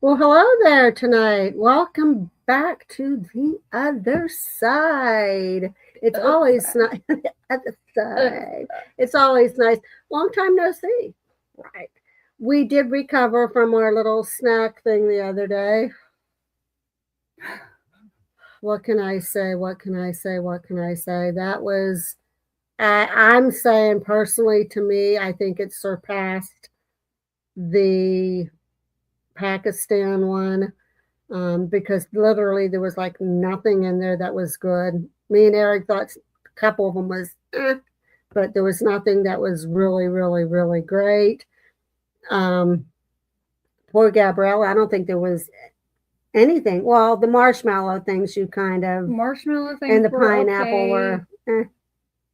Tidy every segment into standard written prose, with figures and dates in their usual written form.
Well, hello there tonight. Welcome back to the other side. It's always nice. Other side. It's always nice. Long time no see. Right. We did recover from our little snack thing the other day. What can I say? What can I say? What can I say? That was, I'm saying personally to me, I think it surpassed the Pakistan one. Because literally there was like nothing in there that was good. Me and Eric thought a couple of them was, but there was nothing that was really, really, really great. Um, Poor Gabrielle, I don't think there was anything. Well, the marshmallow things you kind of Marshmallow things and the were pineapple okay. were.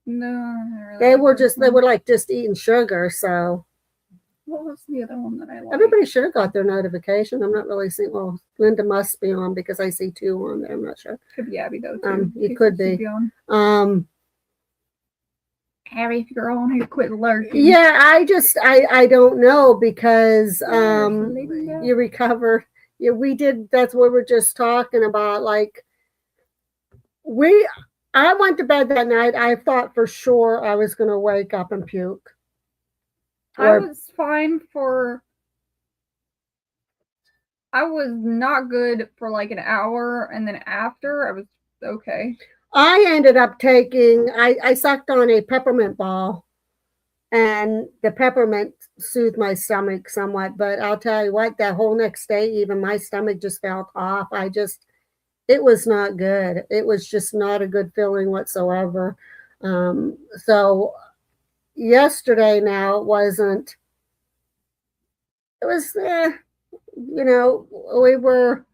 No, They were like just eating sugar. So what was the other one that I liked? everybody should have got their notification. I'm not really seeing. Well, Linda must be on because I see two on there. I'm not sure. Could be Abby though too. You could be. Abby, if you're on here, quit lurking. Yeah, I don't know because you recover. Yeah, we did. That's what we're just talking about. Like I went to bed that night. I thought for sure I was going to wake up and puke. I was fine for. I was not good for like an hour, and then after I was okay. I ended up taking. I sucked on a peppermint ball, and the peppermint soothed my stomach somewhat. But I'll tell you what, that whole next day, even my stomach just felt off. It was not good. It was just not a good feeling whatsoever. So yesterday now it wasn't. It was, we were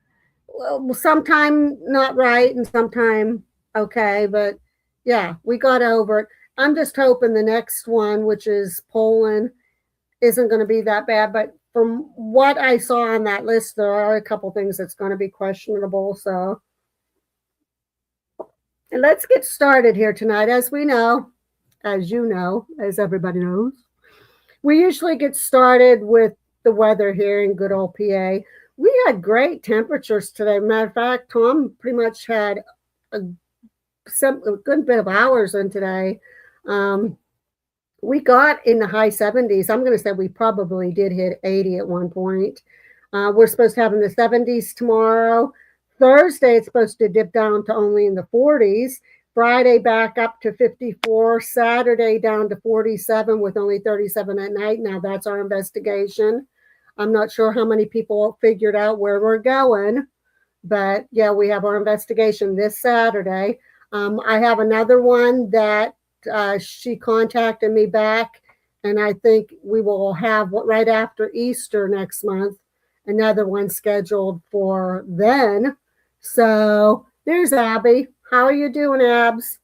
sometime not right and sometime okay, but yeah, we got over it. I'm just hoping the next one, which is Poland, isn't going to be that bad. But from what I saw on that list, there are a couple things that's going to be questionable. So, and let's get started here tonight. As we know, as you know, as everybody knows, we usually get started with the weather here in good old PA. We had great temperatures today. Matter of fact, Tom pretty much had a good bit of hours in today. We got in the high 70s. I'm going to say we probably did hit 80 at one point. We're supposed to have in the 70s tomorrow. Thursday, it's supposed to dip down to only in the 40s. Friday, back up to 54. Saturday, down to 47 with only 37 at night. Now, that's our investigation. I'm not sure how many people figured out where we're going. But yeah, we have our investigation this Saturday. I have another one that she contacted me back, and I think we will have right after Easter next month another one scheduled for then. So there's Abby. How are you doing, Abs?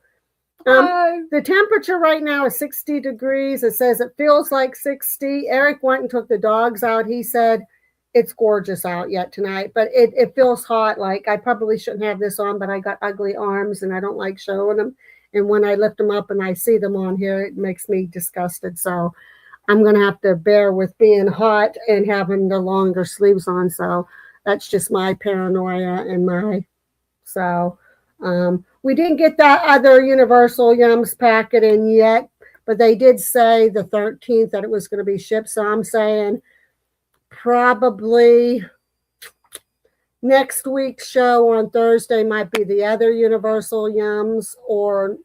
The temperature right now is 60 degrees. It says it feels like 60. Eric went and took the dogs out. He said it's gorgeous out yet tonight, but it feels hot. Like I probably shouldn't have this on, but I got ugly arms and I don't like showing them. And when I lift them up and I see them on here, it makes me disgusted. So I'm going to have to bear with being hot and having the longer sleeves on. So that's just my paranoia and so we didn't get that other Universal Yums packet in yet, but they did say the 13th that it was going to be shipped. So I'm saying probably next week's show on Thursday might be the other Universal Yums, or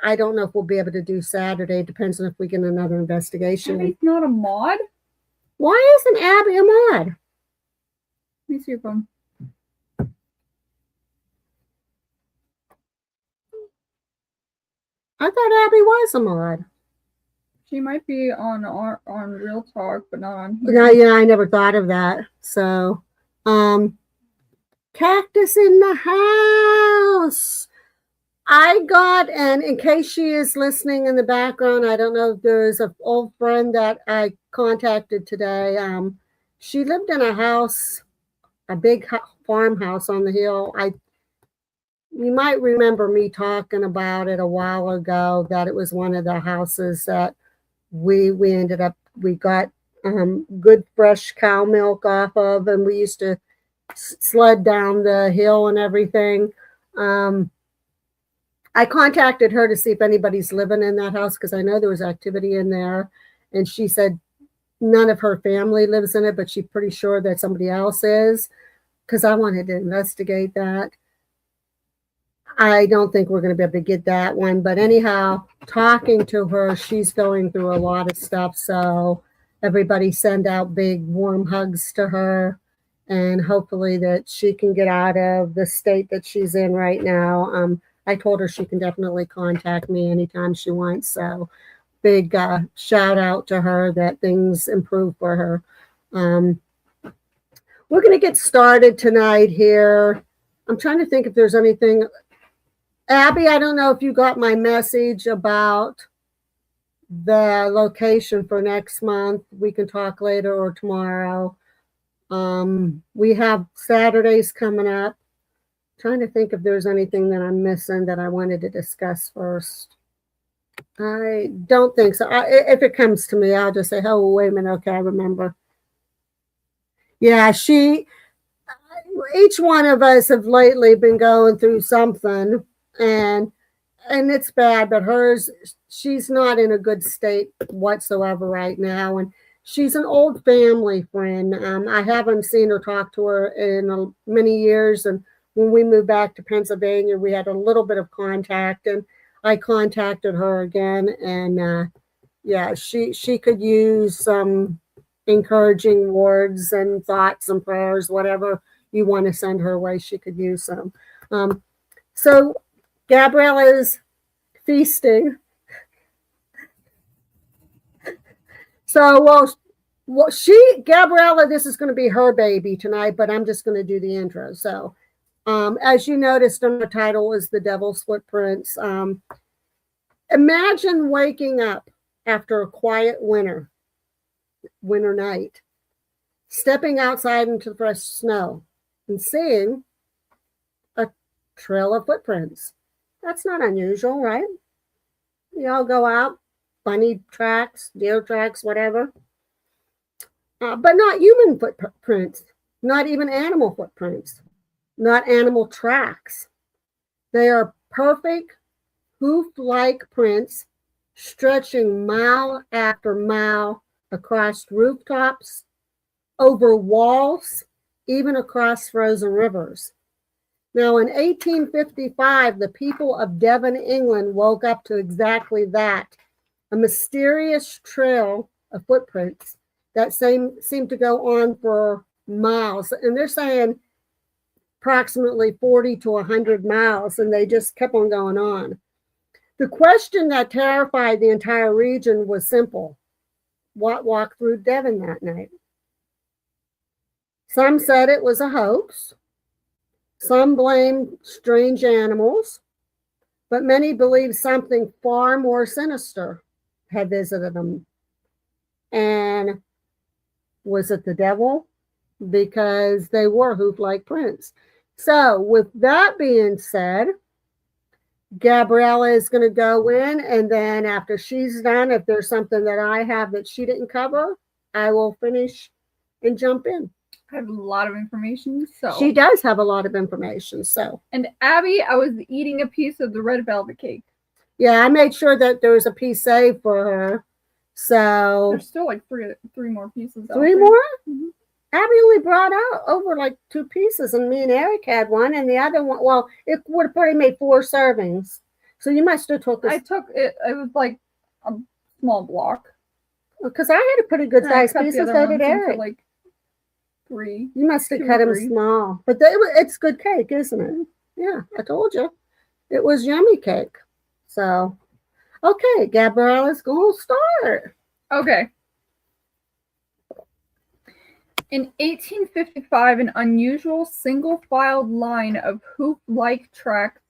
I don't know if we'll be able to do Saturday. Depends on if we get another investigation. Abby's not a mod? Why isn't Abby a mod? Let me see your phone. I thought Abby was a mod. She might be on Real Talk, but not on here. No, yeah, I never thought of that. So, Cactus in the house. I got, and in case she is listening in the background, I don't know if there's an old friend that I contacted today. She lived in a house, a big farmhouse on the hill. You might remember me talking about it a while ago, that it was one of the houses that we ended up, we got good fresh cow milk off of, and we used to sled down the hill and everything. I contacted her to see if anybody's living in that house because I know there was activity in there, and she said none of her family lives in it, but she's pretty sure that somebody else is because I wanted to investigate that. I don't think we're going to be able to get that one, but anyhow, talking to her, she's going through a lot of stuff. So everybody send out big warm hugs to her, and hopefully that she can get out of the state that she's in right now. I told her she can definitely contact me anytime she wants. So big shout out to her that things improve for her. We're going to get started tonight here. I'm trying to think if there's anything. Abby, I don't know if you got my message about the location for next month. We can talk later or tomorrow. We have Saturdays coming up. Trying to think if there's anything that I'm missing that I wanted to discuss first. I don't think so. If it comes to me, I'll just say, oh, wait a minute. Okay, I remember. Yeah, each one of us have lately been going through something, and it's bad, but she's not in a good state whatsoever right now, and she's an old family friend. I haven't seen or talked to her in many years, and when we moved back to Pennsylvania, we had a little bit of contact, and I contacted her again, and yeah, she could use some encouraging words and thoughts and prayers, whatever you want to send her way, she could use some. So Gabriella's feasting. So, Gabriella, this is going to be her baby tonight, but I'm just going to do the intro. So, as you noticed on the title is The Devil's Footprints. Imagine waking up after a quiet winter night, stepping outside into the fresh snow and seeing a trail of footprints. That's not unusual, right? You all go out, bunny tracks, deer tracks, whatever. But not human footprints, not even animal footprints, not animal tracks. They are perfect hoof-like prints stretching mile after mile across rooftops, over walls, even across frozen rivers. Now, in 1855, the people of Devon, England woke up to exactly that, a mysterious trail of footprints that seemed to go on for miles. And they're saying approximately 40 to 100 miles, and they just kept on going on. The question that terrified the entire region was simple. What walked through Devon that night? Some said it was a hoax. Some blamed strange animals, but many believed something far more sinister had visited them. And was it the devil? Because they were hoof-like prints. So with that being said, Gabriella is going to go in, and then after she's done, if there's something that I have that she didn't cover, I will finish and jump in. I have a lot of information, so. She does have a lot of information, so. And Abby, I was eating a piece of the red velvet cake. Yeah, I made sure that there was a piece saved for her, so. There's still like three more pieces. Three more? Mm-hmm. Abby only brought out over like 2 pieces, and me and Eric had one, and the other one, well, it would have probably made 4 servings. So you must have took this. I took it, it was like a small block. Because I had a pretty good size piece, so did Eric. Like 3. You must have cut them small. But it's good cake, isn't it? Yeah, I told you. It was yummy cake. So, okay, Gabriella's going to start. Okay. In 1855, an unusual single-filed line of hoof-like tracks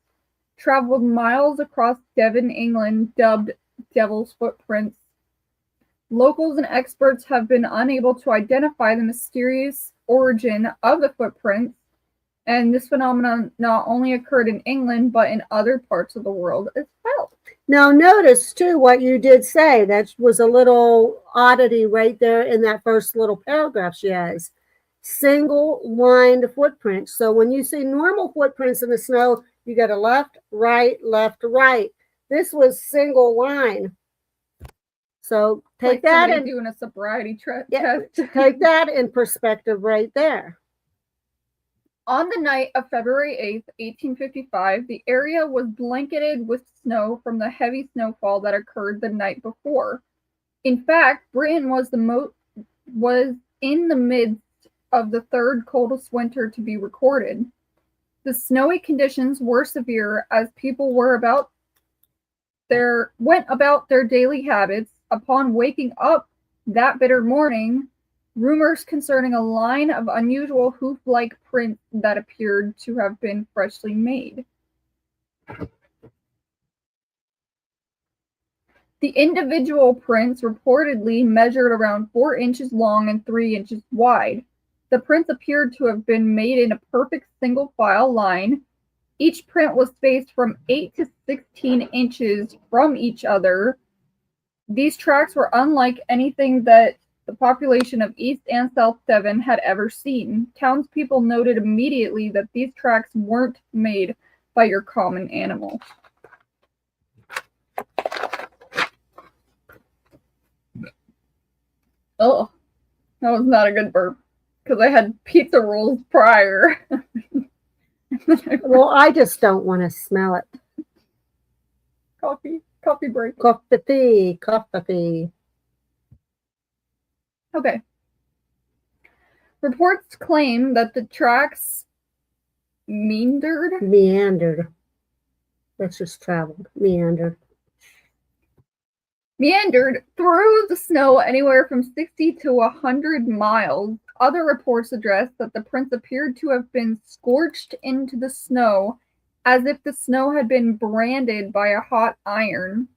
traveled miles across Devon, England, dubbed Devil's Footprints. Locals and experts have been unable to identify the mysterious origin of the footprints, and this phenomenon not only occurred in England, but in other parts of the world as well. Now, notice too what you did say. That was a little oddity right there in that first little paragraph she has. Single lined footprints. So when you see normal footprints in the snow, you got a left, right. This was single line. So take like that and and doing a sobriety test. take that in perspective right there. On the night of February 8th, 1855, the area was blanketed with snow from the heavy snowfall that occurred the night before. In fact, Britain was in the midst of the third coldest winter to be recorded. The snowy conditions were severe as people went about their daily habits. Upon waking up that bitter morning, rumors concerning a line of unusual hoof-like prints that appeared to have been freshly made. The individual prints reportedly measured around 4 inches long and 3 inches wide. The prints appeared to have been made in a perfect single file line. Each print was spaced from 8 to 16 inches from each other. These tracks were unlike anything that the population of East and South Devon had ever seen. Townspeople noted immediately that these tracks weren't made by your common animal. Oh, that was not a good burp because I had pizza rolls prior. Well, I just don't want to smell it. Coffee break. Coffee. Okay. Reports claim that the tracks meandered. Let's just travel. Meandered through the snow anywhere from 60 to 100 miles. Other reports suggest that the prints appeared to have been scorched into the snow as if the snow had been branded by a hot iron.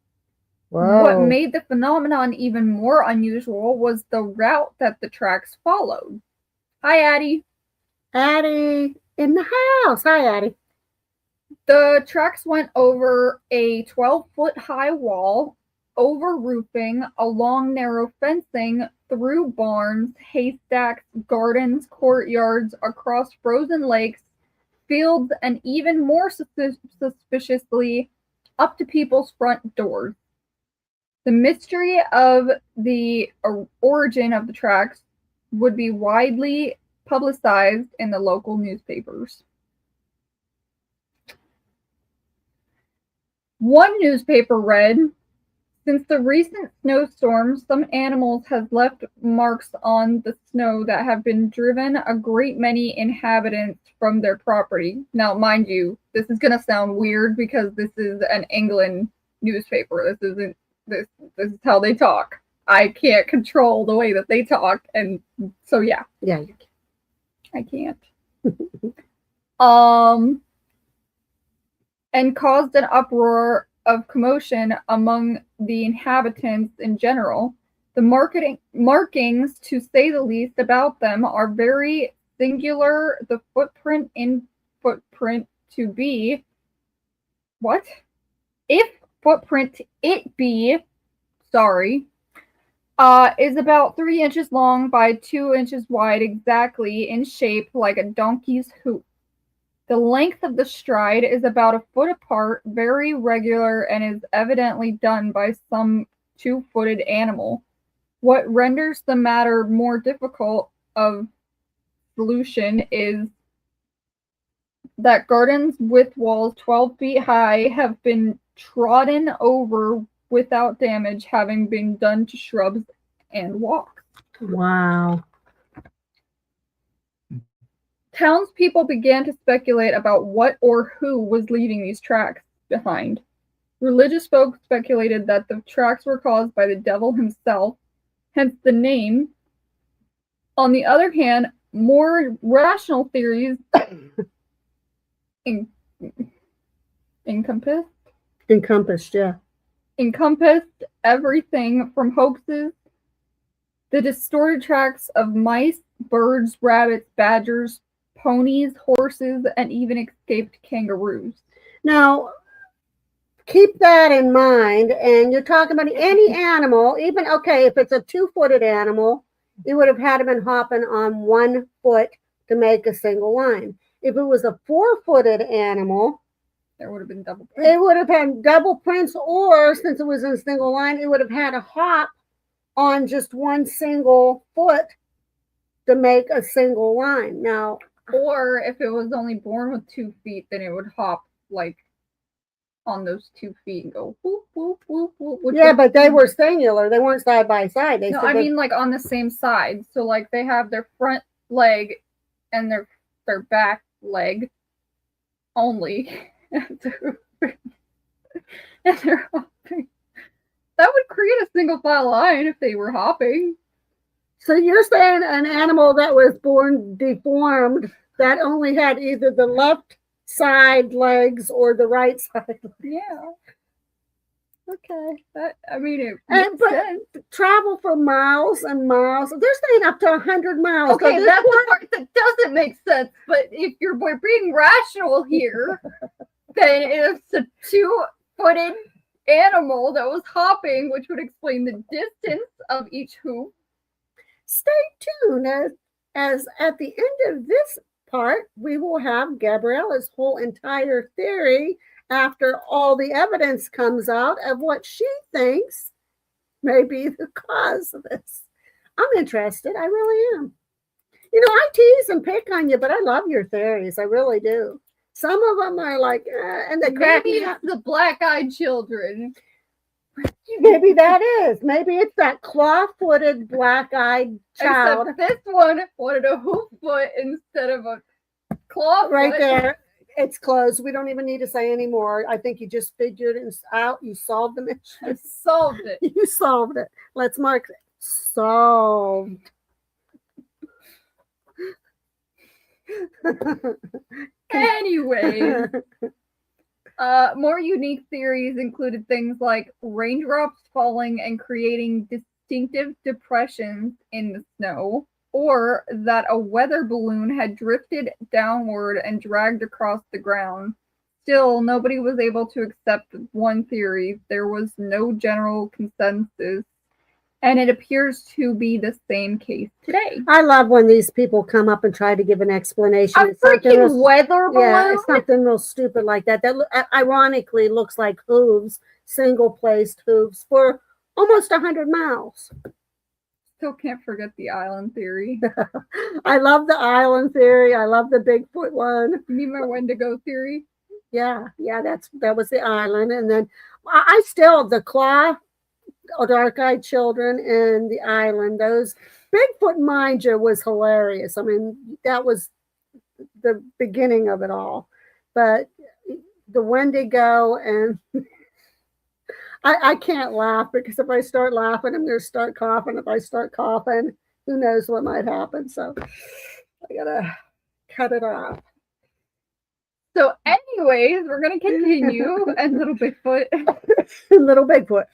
Whoa. What made the phenomenon even more unusual was the route that the tracks followed. Hi, Addie. Addie in the house. Hi, Addie. The tracks went over a 12-foot high wall, over roofing, along narrow fencing, through barns, haystacks, gardens, courtyards, across frozen lakes, fields, and even more suspiciously, up to people's front doors. The mystery of the origin of the tracks would be widely publicized in the local newspapers. One newspaper read, "Since the recent snowstorms, some animals have left marks on the snow that have been driven a great many inhabitants from their property." Now, mind you, this is going to sound weird because this is an England newspaper. This isn't this is how they talk. I can't control the way that they talk, and so yeah. Yeah, you can. I can't. And caused an uproar of commotion among the inhabitants in general. The markings, to say the least, about them are very singular. The footprint to be what? If footprint it be, is about 3 inches long by 2 inches wide, exactly in shape like a donkey's hoof. The length of the stride is about a foot apart, very regular, and is evidently done by some two-footed animal. What renders the matter more difficult of solution is that gardens with walls 12 feet high have been trodden over without damage having been done to shrubs and walks. Wow. Townspeople began to speculate about what or who was leaving these tracks behind. Religious folk speculated that the tracks were caused by the devil himself, hence the name. On the other hand, more rational theories encompassed everything from hoaxes, the distorted tracks of mice, birds, rabbits, badgers, ponies, horses, and even escaped kangaroos. Now, keep that in mind. And you're talking about any animal, even, okay, if it's a 2-footed animal, you would have had been hopping on 1 foot to make a single line. If it was a 4-footed animal, there would have been double prints. It would have had double prints, or since it was in a single line, it would have had a hop on just 1 single foot to make a single line. Now, or if it was only born with 2 feet, then it would hop like on those 2 feet and go whoop whoop whoop whoop. Yeah, but they were singular. They weren't side by side. No, I mean like on the same side. So like they have their front leg and their back leg only. And they're hopping. That would create a single file line if they were hopping. So you're saying an animal that was born deformed that only had either the left side legs or the right side legs? Yeah. Okay. That, I mean, it makes sense. Travel for miles and miles. They're saying up to 100 miles. Okay, so that's the part that doesn't make sense. But if we're being rational here, then it's a 2-footed animal that was hopping, which would explain the distance of each hoof. Stay tuned as at the end of this part, we will have Gabriella's whole entire theory after all the evidence comes out of what she thinks may be the cause of this. I'm interested. I really am. You know, I tease and pick on you, but I love your theories. I really do. Some of them are like, and they maybe it's the black-eyed children. Maybe that is. Maybe it's that claw-footed, black-eyed child. Except this one wanted a hoof foot instead of a claw foot. Right there. It's closed. We don't even need to say anymore. I think you just figured it out. You solved the mission. I solved it. You solved it. Let's mark it. Solved. Anyway, more unique theories included things like raindrops falling and creating distinctive depressions in the snow, or that a weather balloon had drifted downward and dragged across the ground. Still, nobody was able to accept one theory. There was no general consensus, and it appears to be the same case today. I love when these people come up and try to give an explanation. A freaking weather balloon? Yeah, it's something real stupid like that. That ironically looks like hooves, single-placed hooves for almost 100 miles. Still can't forget the island theory. I love the island theory. I love the Bigfoot one. You mean my Wendigo theory? Yeah, that was the island. And then I still, the claw, dark-eyed children, and the island, those Bigfoot, mind you, was hilarious. I mean, that was the beginning of it all. But the Wendigo and I can't laugh, because if I start laughing, I'm going to start coughing. If I start coughing, who knows what might happen. So I got to cut it off. So anyways, we're going to continue. And Little Bigfoot. Little Bigfoot.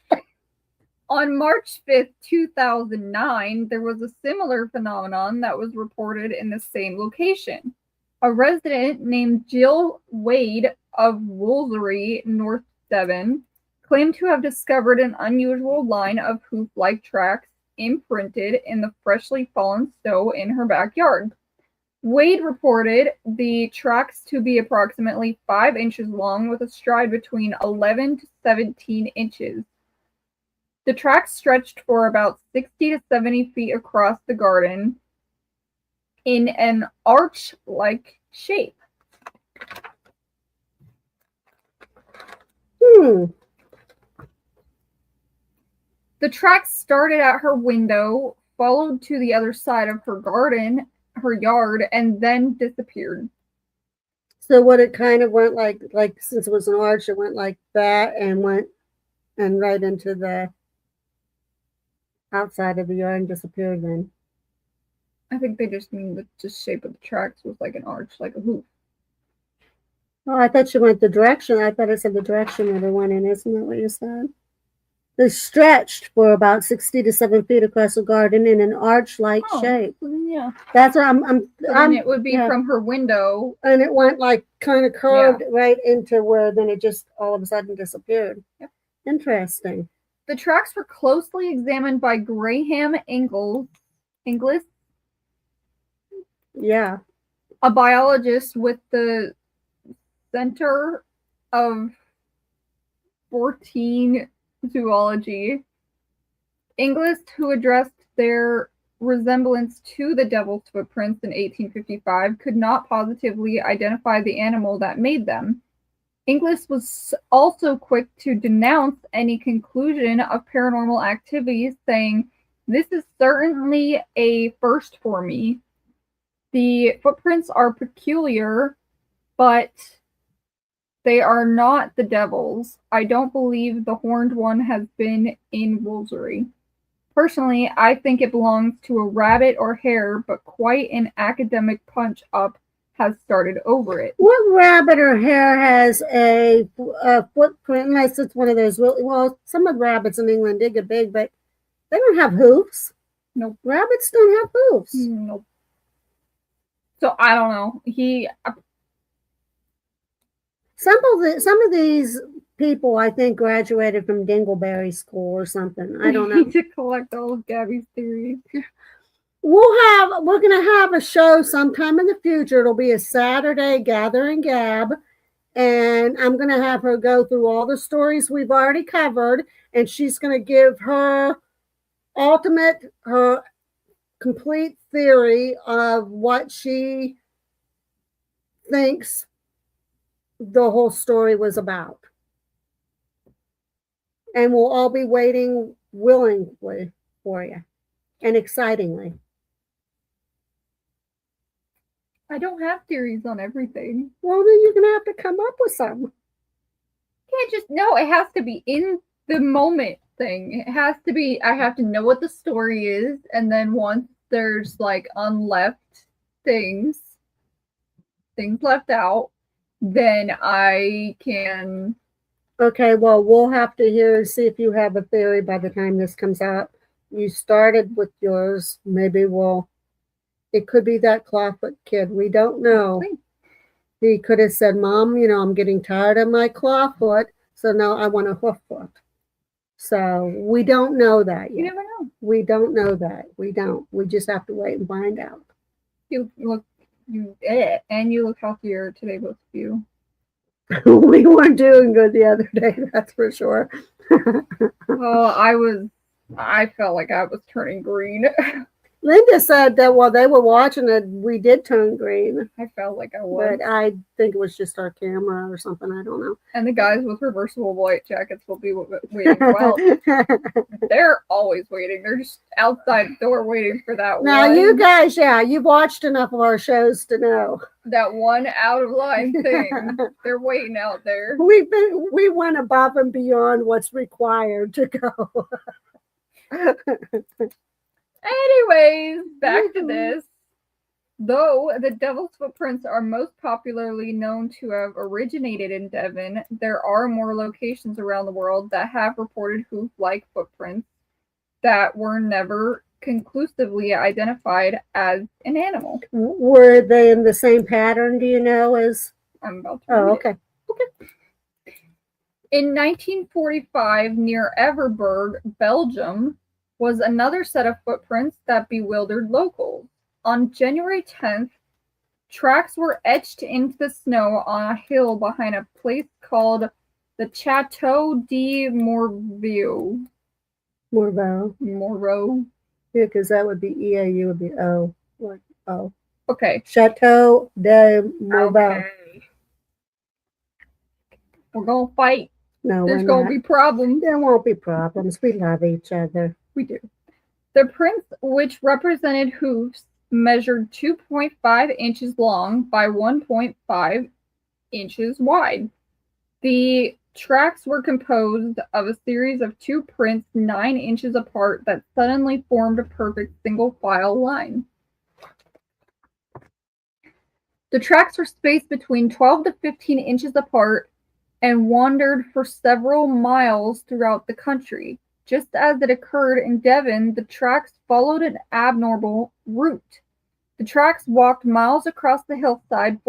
On March 5th, 2009, there was a similar phenomenon that was reported in the same location. A resident named Jill Wade of Woolsey, North Devon, claimed to have discovered an unusual line of hoof-like tracks imprinted in the freshly fallen snow in her backyard. Wade reported the tracks to be approximately 5 inches long with a stride between 11 to 17 inches. The tracks stretched for about 60 to 70 feet across the garden in an arch-like shape. The tracks started at her window, followed to the other side of her garden, her yard, and then disappeared. So what it kind of went like since it was an arch, it went like that and went and right into the outside of the yard and disappeared then. I think they just mean the shape of the tracks was like an arch, like a hoof. Oh, I thought you went the direction. I thought it said the direction that it went in. Isn't that what you said? They stretched for about 60 to 7 feet across the garden in an arch-like Oh, shape. yeah. That's what So then it would be from her window. And it went like kind of curved right into where then it just all of a sudden disappeared. Yep. Interesting. The tracks were closely examined by Graham Inglis, Yeah. a biologist with the Center of 14 Zoology. Inglis, who addressed their resemblance to the devil's footprints in 1855, could not positively identify the animal that made them. Inglis was also quick to denounce any conclusion of paranormal activities, saying, "This is certainly a first for me. The footprints are peculiar, but they are not the devil's. I don't believe the horned one has been in Woolsey. Personally, I think it belongs to a rabbit or hare, but quite an academic punch-up has started over it." What rabbit or hare has a footprint, unless it's one of those really, well, some of the rabbits in England did get big, but they don't have hoofs. Nope. Rabbits don't have hoofs. Nope. So I don't know. Some of these people, I think, graduated from Dingleberry School or something. I don't know. We need to collect all of Gabby's theories. We're gonna have a show sometime in the future. It'll be a Saturday gathering Gab, and I'm gonna have her go through all the stories we've already covered, and she's gonna give her complete theory of what she thinks the whole story was about. And we'll all be waiting willingly for you and excitingly. I don't have theories on everything. Well, then you're going to have to come up with some. Can't just, no, it has to be in the moment thing. It has to be, I have to know what the story is, and then once there's like unleft things left out, then I can. Okay, well, we'll have to see if you have a theory by the time this comes out. You started with yours. Maybe it could be that clawfoot kid. We don't know. He could have said, "Mom, I'm getting tired of my clawfoot, so now I want a hooffoot." So we don't know that yet. You never know. We don't know that. We don't. We just have to wait and find out. You look healthier today, both of you. We weren't doing good the other day, that's for sure. Well, I felt like I was turning green. Linda said that while they were watching it, we did turn green. I felt like I was. But I think it was just our camera or something. I don't know. And the guys with reversible white jackets will be waiting. Well, they're always waiting. They're just outside the door waiting for that now, one. Now, you guys, you've watched enough of our shows to know. That one out of line thing. They're waiting out there. We went above and beyond what's required to go. Anyways, back to this. Though the devil's footprints are most popularly known to have originated in Devon, there are more locations around the world that have reported hoof-like footprints that were never conclusively identified as an animal. Were they in the same pattern, do you know, as... I'm about to read okay. It. Okay. In 1945, near Everberg, Belgium, was another set of footprints that bewildered locals. On January 10th, tracks were etched into the snow on a hill behind a place called the Chateau de Morveau. Morveau. Yeah, because that would be E-A-U would be O. Like O. Okay. Chateau de Morveau. Okay. We're going to fight. No, there's going to be problems. There won't be problems. We love each other. We do. The prints, which represented hoofs, measured 2.5 inches long by 1.5 inches wide. The tracks were composed of a series of two prints 9 inches apart that suddenly formed a perfect single file line. The tracks were spaced between 12 to 15 inches apart and wandered for several miles throughout the country. Just as it occurred in Devon, the tracks followed an abnormal route. The tracks walked miles across the hillside,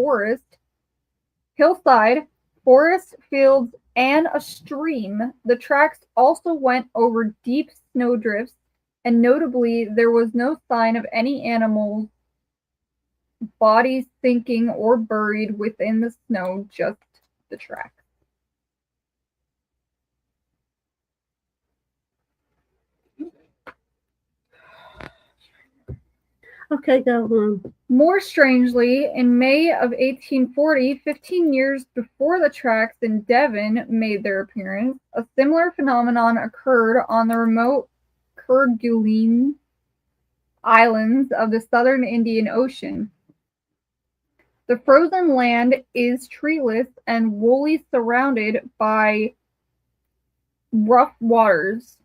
forest fields, and a stream. The tracks also went over deep snowdrifts, and notably, there was no sign of any animals' bodies sinking or buried within the snow, just the tracks. Okay, go on. More strangely, in May of 1840, 15 years before the tracks in Devon made their appearance, a similar phenomenon occurred on the remote Kerguelen Islands of the southern Indian Ocean. The frozen land is treeless and woolly, surrounded by rough waters.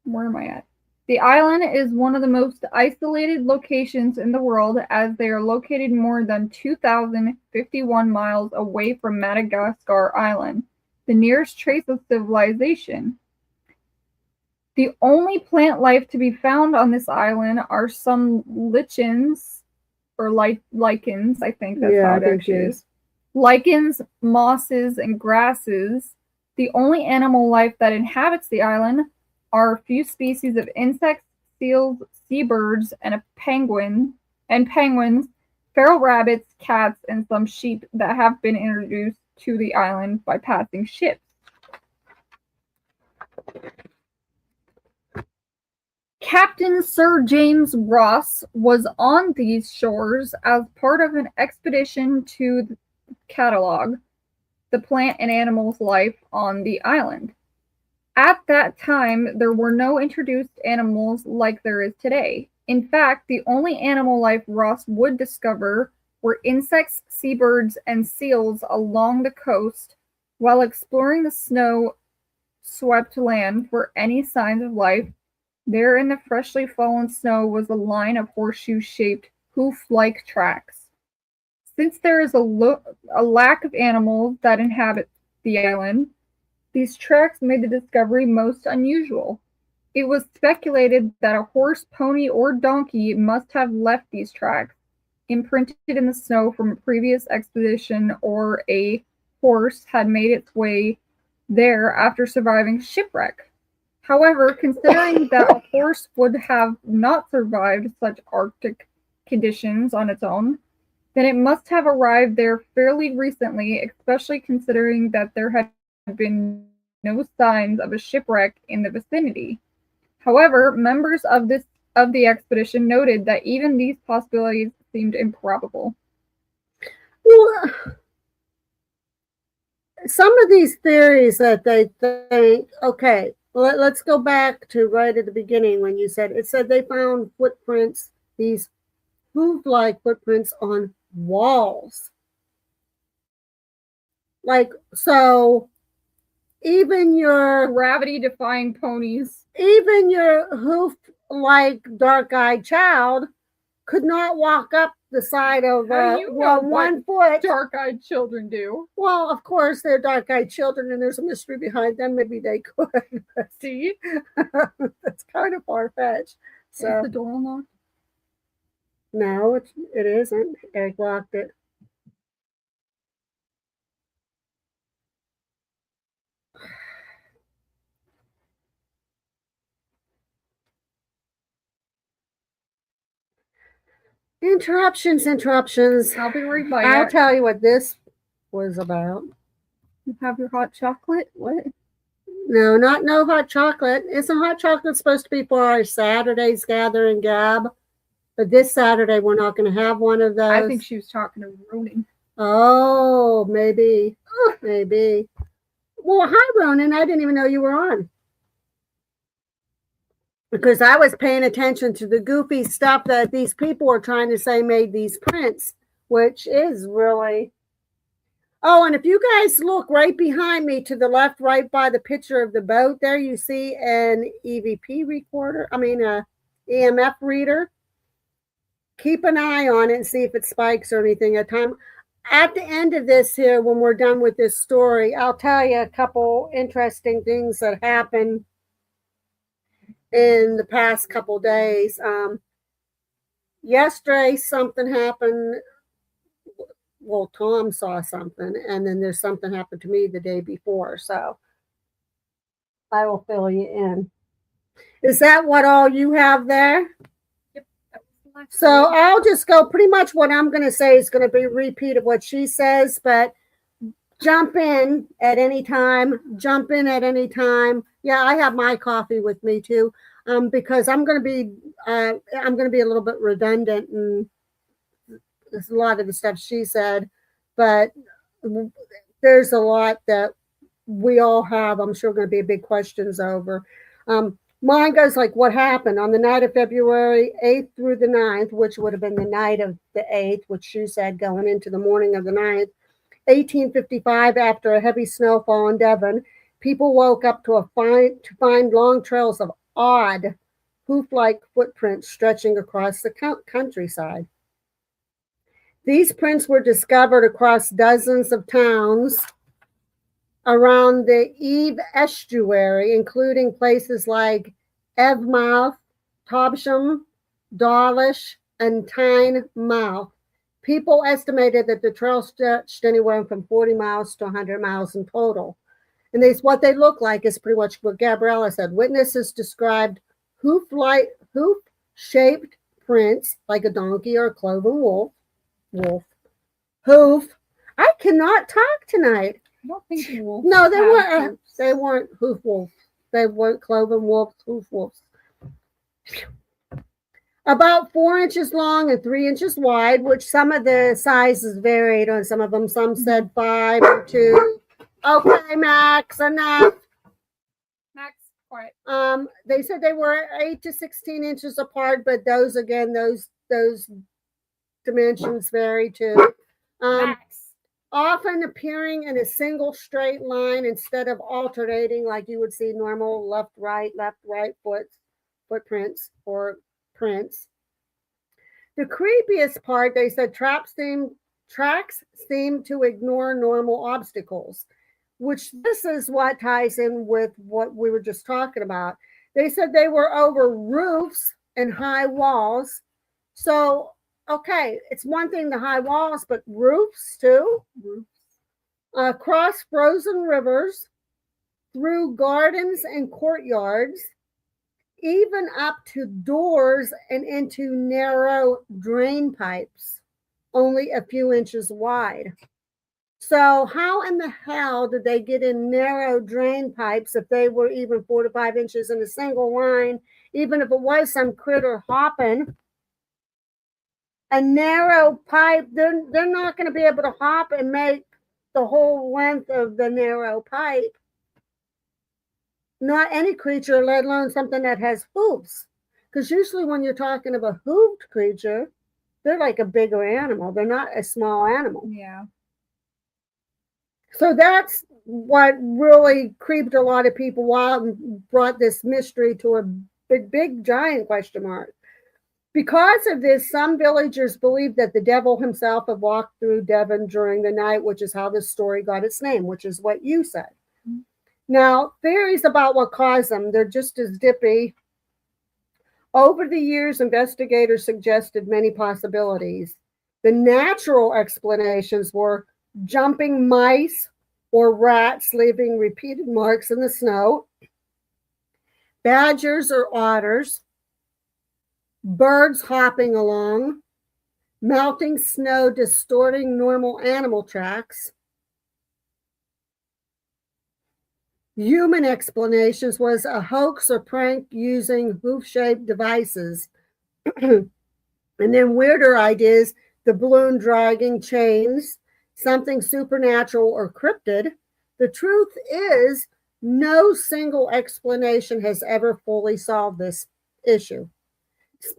Where am I at? The island is one of the most isolated locations in the world, as they are located more than 2,051 miles away from Madagascar Island, the nearest trace of civilization. The only plant life to be found on this island are some lichens, or lichens, I think that's how it actually is. Lichens, mosses, and grasses. The only animal life that inhabits the island are a few species of insects, seals, seabirds, and penguins, feral rabbits, cats, and some sheep that have been introduced to the island by passing ships. Captain Sir James Ross was on these shores as part of an expedition to catalogue the plant and animal's life on the island. At that time, there were no introduced animals like there is today. In fact, the only animal life Ross would discover were insects, seabirds, and seals along the coast, while exploring the snow-swept land for any signs of life. There in the freshly fallen snow was a line of horseshoe-shaped, hoof-like tracks. Since there is a lack of animals that inhabit the island, these tracks made the discovery most unusual. It was speculated that a horse, pony, or donkey must have left these tracks, imprinted in the snow from a previous expedition, or a horse had made its way there after surviving shipwreck. However, considering that a horse would have not survived such Arctic conditions on its own, then it must have arrived there fairly recently, especially considering that there had been no signs of a shipwreck in the vicinity. However, members of the expedition noted that even these possibilities seemed improbable. Well, some of these theories that they think, okay, let's go back to right at the beginning when you said they found footprints, these hoof-like footprints on walls. Like, so even your gravity-defying ponies, even your hoof-like dark-eyed child could not walk up the side of one foot. Dark-eyed children do. Well, of course, they're dark-eyed children, and there's a mystery behind them. Maybe they could. See, that's kind of far-fetched. So is the door unlocked? No, it isn't. Eric locked it. Interruptions. I'll be right by you. I'll tell you what this was about. You have your hot chocolate? What? No, no hot chocolate. Isn't hot chocolate supposed to be for our Saturday's gather and gab? But this Saturday, we're not going to have one of those. I think she was talking to Ronan. Oh, maybe. Maybe. Well, hi, Ronan. I didn't even know you were on. Because I was paying attention to the goofy stuff that these people were trying to say made these prints, which is really... Oh, and if you guys look right behind me to the left, right by the picture of the boat, there you see an EVP recorder. I mean, a EMF reader. Keep an eye on it and see if it spikes or anything at time. At the end of this here, when we're done with this story, I'll tell you a couple interesting things that happened in the past couple days. Yesterday, something happened. Well, Tom saw something, and then there's something happened to me the day before. So I will fill you in. Is that what all you have there? Yep. So I'll just go. Pretty much what I'm going to say is going to be a repeat of what she says, but jump in at any time. Jump in at any time. Yeah, I have my coffee with me too, because I'm going to be a little bit redundant, and there's a lot of the stuff she said, but there's a lot that we all have. I'm sure going to be big questions over. Mine goes like what happened on the night of February 8th through the 9th, which would have been the night of the 8th, which you said going into the morning of the 9th. 1855, after a heavy snowfall in Devon, people woke up to find long trails of odd hoof-like footprints stretching across the countryside. These prints were discovered across dozens of towns around the Eve estuary, including places like Evmouth, Tobsham, Dawlish, and Tynemouth. People estimated that the trail stretched anywhere from 40 miles to 100 miles in total. And what they look like is pretty much what Gabriella said. Witnesses described hoof-shaped prints like a donkey or a cloven wolf. Hoof. I cannot talk tonight. I don't think wolves. No, they weren't. They weren't hoof wolves. They weren't cloven wolves. Hoof wolves. About 4 inches long and 3 inches wide, which some of the sizes varied on some of them. Some said 5 or 2. Okay, Max, enough. Max, quiet. They said they were 8 to 16 inches apart, but those dimensions vary too. Max. Often appearing in a single straight line instead of alternating like you would see normal left, right footprints or prints. The creepiest part, they said, tracks seem to ignore normal obstacles, which this is what ties in with what we were just talking about. They said they were over roofs and high walls. So, okay, it's one thing, the high walls, but roofs too. Across frozen rivers, through gardens and courtyards, even up to doors and into narrow drain pipes, only a few inches wide. So how in the hell did they get in narrow drain pipes if they were even 4 to 5 inches in a single line, even if it was some critter hopping? A narrow pipe, they're not going to be able to hop and make the whole length of the narrow pipe. Not any creature, let alone something that has hooves. Because usually when you're talking of a hooved creature, they're like a bigger animal. They're not a small animal. Yeah. So that's what really creeped a lot of people out and brought this mystery to a big giant question mark. Because of this, some villagers believe that the devil himself had walked through Devon during the night, which is how this story got its name, which is what you said. Mm-hmm. Now, theories about what caused them, they're just as dippy. Over the years, investigators suggested many possibilities. The natural explanations were jumping mice or rats leaving repeated marks in the snow, badgers or otters, birds hopping along, melting snow distorting normal animal tracks. Human explanations was a hoax or prank using hoof-shaped devices. And then weirder ideas, the balloon dragging chains, something supernatural or cryptid. The truth is, no single explanation has ever fully solved this issue.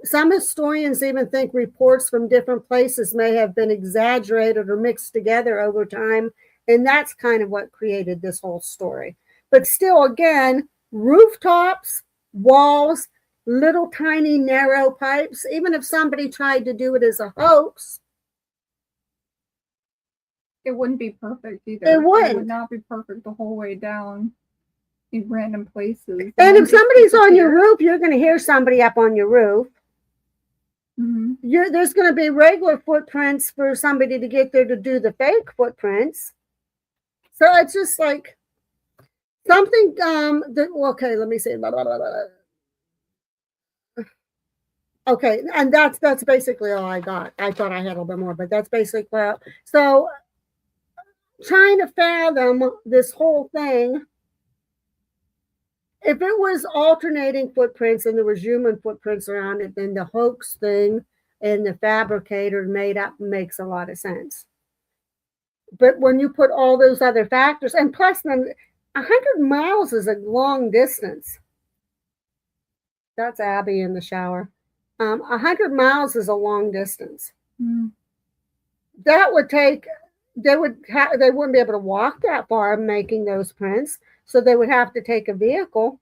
Some historians even think reports from different places may have been exaggerated or mixed together over time, and that's kind of what created this whole story. But still, again, rooftops, walls, little tiny narrow pipes, even if somebody tried to do it as a hoax, it wouldn't be perfect either. It wouldn't. It would not be perfect the whole way down. in random places. And if somebody's on your roof, you're going to hear somebody up on your roof. Mm-hmm. There's going to be regular footprints for somebody to get there to do the fake footprints. So it's just like something. Okay, let me see. Blah, blah, blah, blah. Okay, and that's basically all I got. I thought I had a little bit more, but that's basically well. So trying to fathom this whole thing. If it was alternating footprints and there was human footprints around it, then the hoax thing and the fabricator made up makes a lot of sense. But when you put all those other factors, and plus, 100 miles is a long distance. That's Abby in the shower. 100 miles is a long distance. Mm. That would take. They wouldn't be able to walk that far making those prints, so they would have to take a vehicle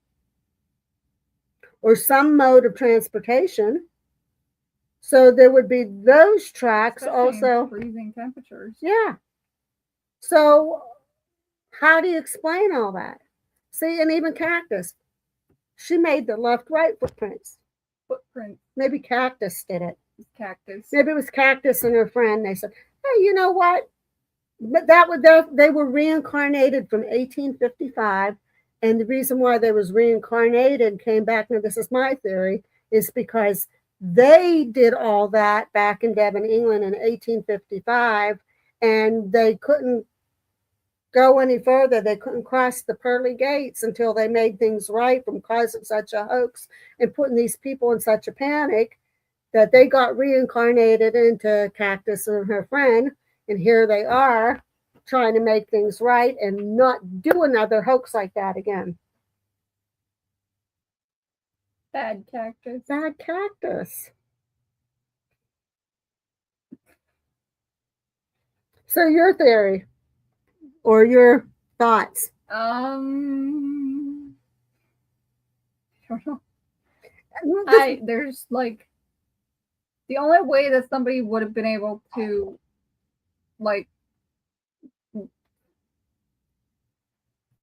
or some mode of transportation. So there would be those tracks. Especially also in freezing temperatures. Yeah. So how do you explain all that? See, and even Cactus, she made the left-right footprints. Maybe Cactus did it. Cactus. Maybe it was Cactus and her friend. They said, hey, you know what? But they were reincarnated from 1855, and the reason why they was reincarnated came back. Now, this is my theory, is because they did all that back in Devon, England, in 1855, and they couldn't go any further. They couldn't cross the pearly gates until they made things right from causing such a hoax and putting these people in such a panic that they got reincarnated into Cactus and her friend. And here they are trying to make things right and not do another hoax like that again. Bad Cactus. Bad Cactus. So your theory or your thoughts? I don't know. There's like the only way that somebody would have been able to like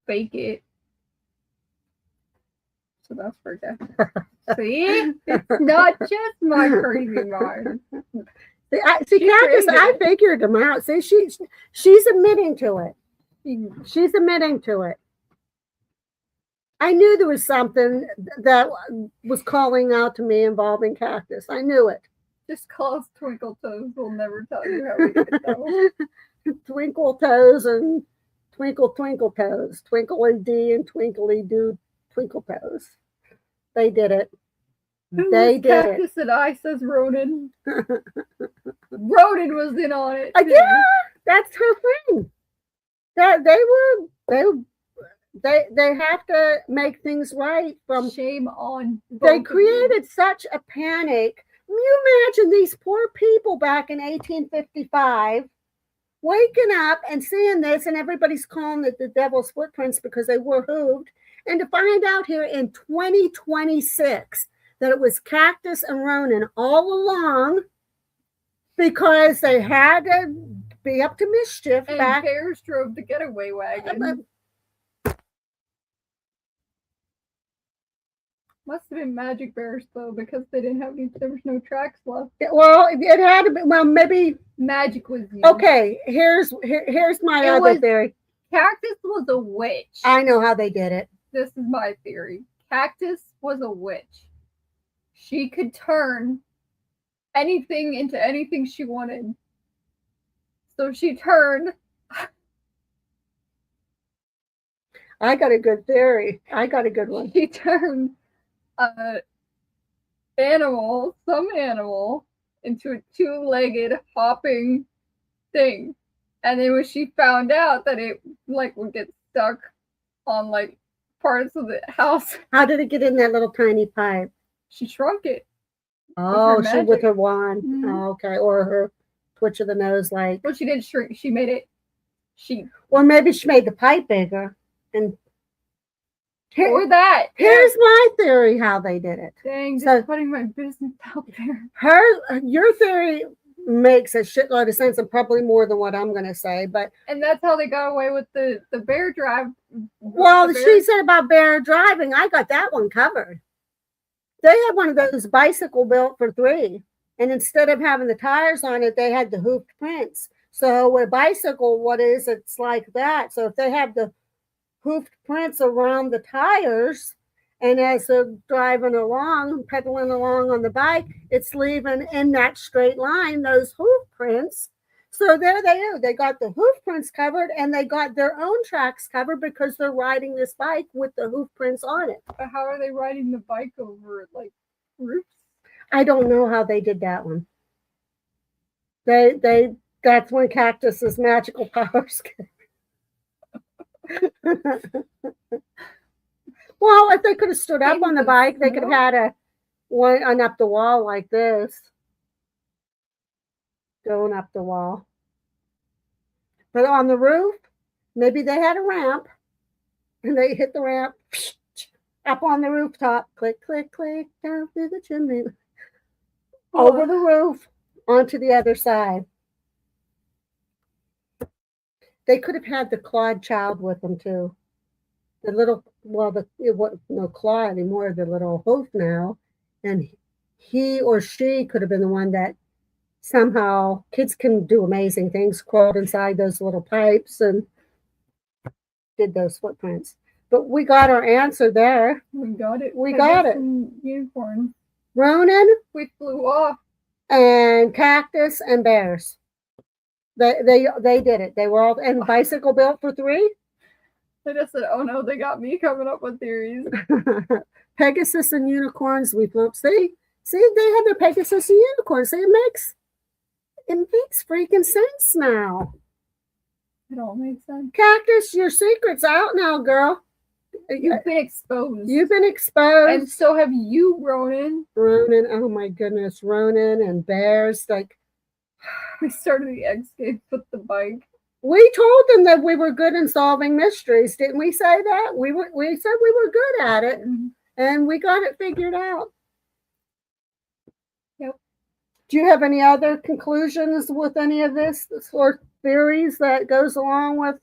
fake it. So that's for death. See? It's not just my crazy mind. See, Cactus, I figured them out. See, she's admitting to it. She's admitting to it. I knew there was something that was calling out to me involving Cactus. I knew it. Just call us Twinkle Toes. We'll never tell you how we did it, though. Twinkle Toes and Twinkle Toes. Twinkly D and Twinkly Do Twinkle Toes. They did it. They did it. Cactus and I, says Ronan. Ronan was in on it. Yeah, that's her thing. That they have to make things right. From shame on. They created such a panic. You imagine these poor people back in 1855 waking up and seeing this, and everybody's calling it the devil's footprints because they were hooved, and to find out here in 2026 that it was Cactus and Ronan all along because they had to be up to mischief. And back. Bears drove the getaway wagon. Must have been Magic Bears though, because they didn't have there was no tracks left. Well, it had to be. Well, maybe Magic was used. Okay, here's my other theory. Cactus was a witch. I know how they did it. This is my theory. Cactus was a witch. She could turn anything into anything she wanted. So she turned. I got a good theory. I got a good one. She turned some animal, into a two-legged hopping thing. And then when she found out that it like would get stuck on like parts of the house. How did it get in that little tiny pipe? She shrunk it. Oh, with her wand. Mm-hmm. Oh, okay. Or her twitch of the nose, like. Well, she didn't shrink. She made it. Or maybe she made the pipe bigger. And or that. Here's my theory how they did it. Dang, just putting my business out there. Your theory makes a shitload of sense and probably more than what I'm going to say. But And that's how they got away with the bear drive. well, The she bear- said about bear driving. I got that one covered. They had one of those bicycle built for $3, and instead of having the tires on it, they had the hoofed prints. So a bicycle, what is it's like that. So if they have the hoofed prints around the tires, and as they're driving along, pedaling along on the bike, it's leaving in that straight line those hoof prints. So there they are. They got the hoof prints covered, and they got their own tracks covered because they're riding this bike with the hoof prints on it. But how are they riding the bike over like roofs? I don't know how they did that one. They that's when Cactus's magical powers came. Well, if they could have stood up on the bike, they could have had one up the wall like this, going up the wall. But on the roof, maybe they had a ramp, and they hit the ramp up on the rooftop. Click, click, click down through the chimney, over the roof, onto the other side. They could have had the Claude child with them too. The little, well, it wasn't no Claude anymore, the little hoof now. And he or she could have been the one that somehow, kids can do amazing things, crawled inside those little pipes and did those footprints. But we got our answer there. We got it. We got it. Unicorn. Ronan. We flew off. And Cactus and bears. They did it. They were all, and bicycle built for $3. I just said, oh no, they got me coming up with theories. Pegasus and unicorns. We flew. See, they have their Pegasus and unicorns. See, it makes freaking sense now. It all makes sense. Cactus, your secret's out now, girl. You've been exposed. You've been exposed. And so have you, Ronan. Ronan, oh my goodness, Ronan and bears. Like, we started the X Games with the bike. We told them that we were good in solving mysteries. Didn't we say that? We said we were good at it, and we got it figured out. Yep. Do you have any other conclusions with any of this or theories that goes along with?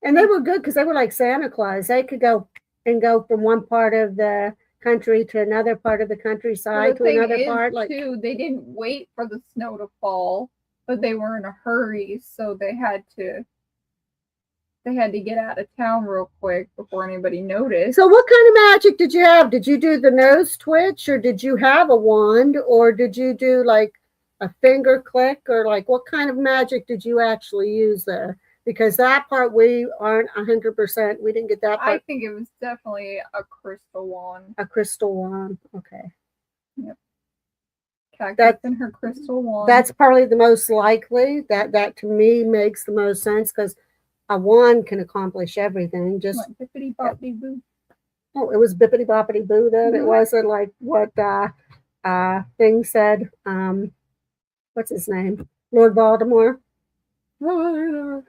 And they were good because they were like Santa Claus. They could go from one part of the country to another part of the countryside to another part. Like, too, they didn't wait for the snow to fall, but they were in a hurry, so they had to get out of town real quick before anybody noticed. So what kind of magic did you have? Did you do the nose twitch, or did you have a wand, or did you do like a finger click, or like what kind of magic did you actually use there? Because that part we aren't 100%. We didn't get that part. I think it was definitely a crystal wand. A crystal wand. Okay. Yep. Cactus and her crystal wand. That's probably the most likely. That to me makes the most sense because a wand can accomplish everything. Just like bippity boppity boo. Oh, it was bippity boppity boo then. It wasn't like what thing said. What's his name? Lord Voldemort. And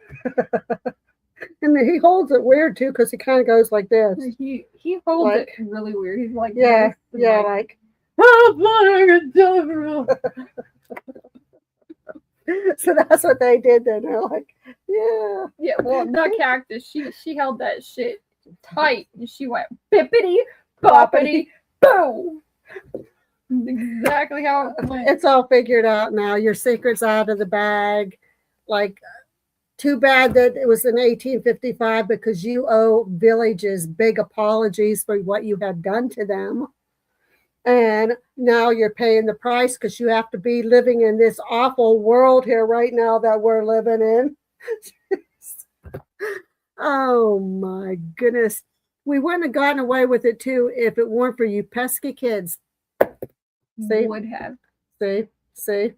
he holds it weird too because he kind of goes like this. He holds it really weird. He's like like so that's what they did then. They're like, yeah. Well, not Cactus. She held that shit tight and she went bippity boppity boo. Exactly how it went. It's all figured out now. Your secret's out of the bag. Like, too bad that it was in 1855 because you owe villages big apologies for what you had done to them. And now you're paying the price because you have to be living in this awful world here right now that we're living in. Oh my goodness. We wouldn't have gotten away with it too if it weren't for you pesky kids. See? Would have. See?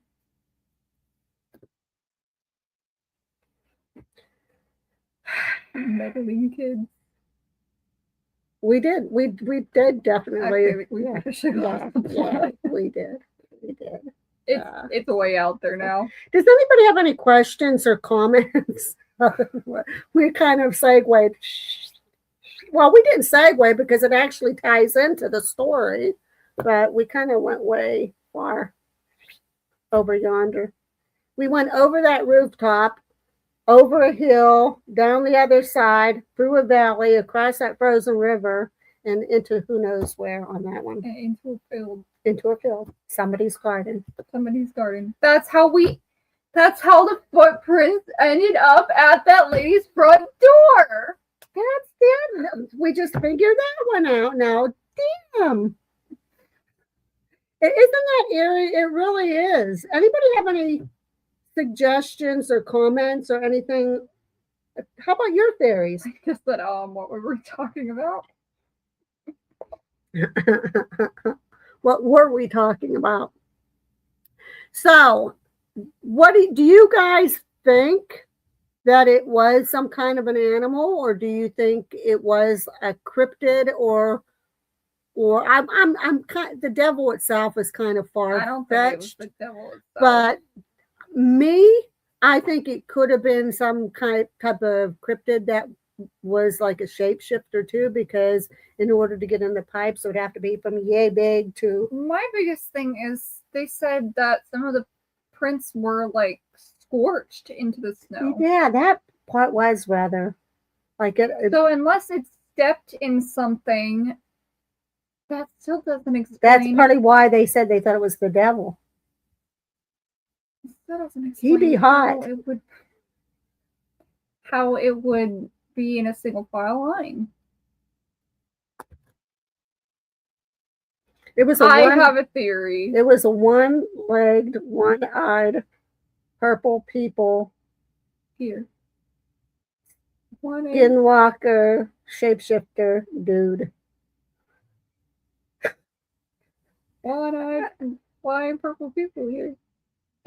Meddling kids. We did definitely. We did. It's a way out there now. Does anybody have any questions or comments? We kind of segued. Well, we didn't segue because it actually ties into the story. but we kind of went way far over yonder. We went over that rooftop, over a hill, down the other side, through a valley, across that frozen river, and into who knows where on that one. And into a field. Into a field. Somebody's garden. Somebody's garden. That's how the footprints ended up at that lady's front door. That's it. We just figured that one out now. Damn. Isn't that eerie? It really is. Anybody have any suggestions or comments or anything? How about your theories? I just said, what were we talking about? What were we talking about? So, what do you guys think that it was some kind of an animal, or do you think it was a cryptid, or I'm kind, the devil itself is kind of far-fetched. I don't think it was the devil itself. But I think it could have been some type of cryptid that was like a shapeshifter too, because in order to get in the pipes, it would have to be from yay big to. My biggest thing is they said that some of the prints were like scorched into the snow. Yeah, that part was rather like it. So unless it stepped in something, that still doesn't explain. That's partly why they said they thought it was the devil. That doesn't explain. He'd be hot. How it would be in a single file line. I have a theory. It was a one-legged, one-eyed, purple people. Here. Skinwalker, shapeshifter, dude. One-eyed, flying purple people here.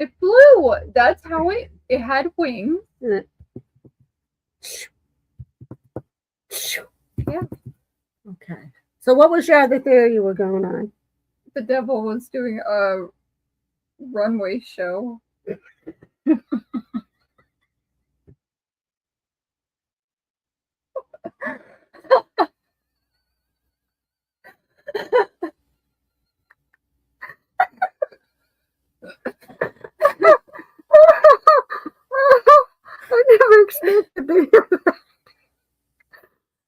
It flew. That's how it had wings. Yeah. Okay. So what was your other theory you were going on? The devil was doing a runway show. I never expected to hear that.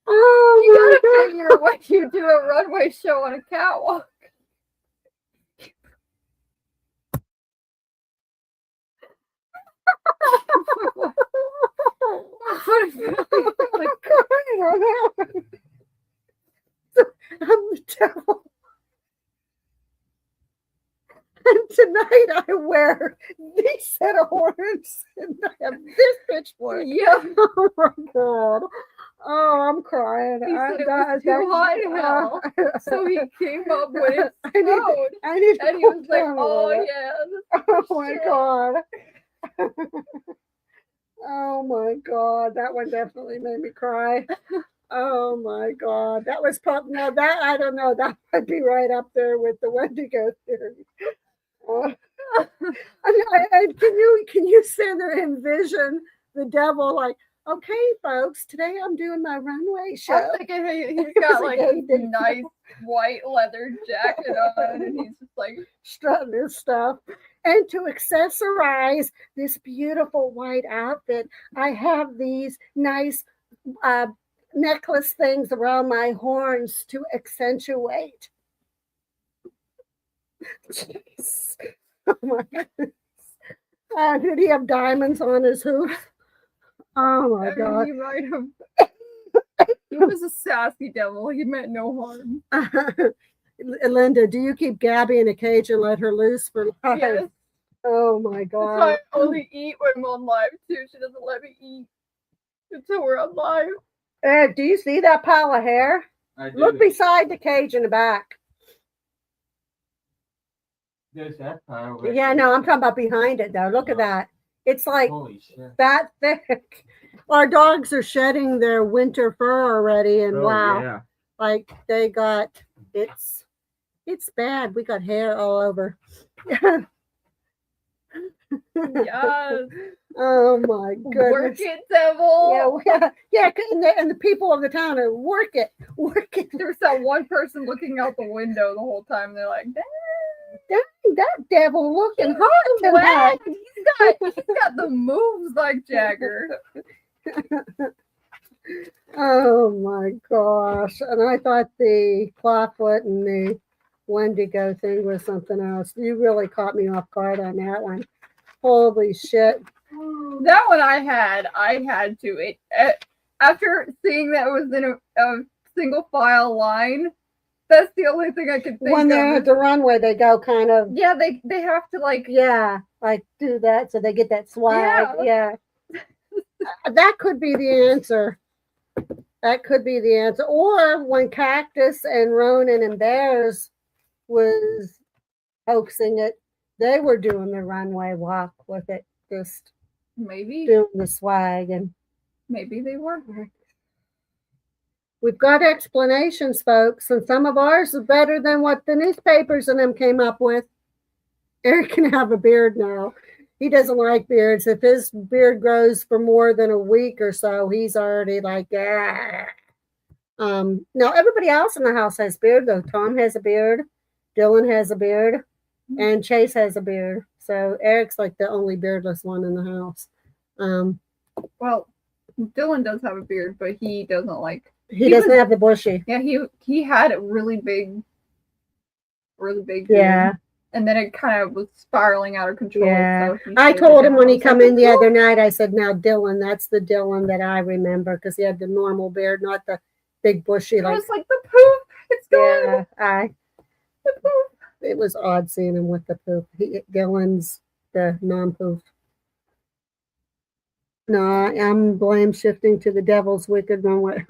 Oh, you gotta figure when you do a runway show on a catwalk. I'm the devil. And tonight I wear these set of horns and I have this pitchfork. Yeah. Oh my god. Oh, I'm crying. He said it was too hot in hell. So he came up with it. I need and he was like, oh yeah. Oh my god. Oh my god. That one definitely made me cry. Oh my god. That was probably, no, that, I don't know. That would be right up there with the Wendigo theory. Can you sit there and envision the devil like, okay, folks, today I'm doing my runway show. I'm thinking he's got like a nice white leather jacket on, and he's just like strutting his stuff. And to accessorize this beautiful white outfit, I have these nice necklace things around my horns to accentuate. Jeez. Oh my goodness. Did he have diamonds on his hoof? Oh my god. He might have. He was a sassy devil. He meant no harm. Linda, do you keep Gabby in a cage and let her loose for life? Yes. Oh my god. That's why I only eat when I'm on live too. She doesn't let me eat until we're on live. Ed, do you see that pile of hair? I do. Look beside the cage in the back. There's that pile. Yeah, no, I'm talking about behind it though. Look at that. It's like that thick. Our dogs are shedding their winter fur already, and wow, yeah. Like they got it's bad. We got hair all over. Yes. Oh my goodness. Work it, devil. Yeah. And the people of the town are work it. There's that one person looking out the window the whole time. They're like, Dang, that devil looking hot tonight. he's got the moves like Jagger. Oh my gosh. And I thought the clawfoot and the Wendigo thing was something else. You really caught me off guard on that one. Holy shit. That one I had to. After seeing that it was in a single file line, that's the only thing I could think When they're of. at the runway, they go kind of, Yeah, they have to like do that so they get that swag. Yeah. That could be the answer. That could be the answer. Or when Cactus and Ronan and Bears was hoaxing it, they were doing the runway walk with it, just maybe doing the swag. And maybe they were. we've got explanations, folks, and some of ours is better than what the newspapers and them came up with. Eric can have a beard now. He doesn't like beards. If his beard grows for more than a week or so, he's already like, ah. No, everybody else in the house has beard, though. Tom has a beard. Dylan has a beard. And Chase has a beard. So Eric's like the only beardless one in the house. Well, Dylan does have a beard, but he doesn't like. He doesn't have the bushy. Yeah, he had a really big beard. Yeah. And then it kind of was spiraling out of control. Yeah. So I told him when he come in the other night, I said, now Dylan, that's the Dylan that I remember, because he had the normal beard, not the big bushy. It was like the poof. It's gone. Yeah, The poof. it was odd seeing him with the poof. Dylan's the non-poof. No, I'm blame shifting to the devil's wicked runway.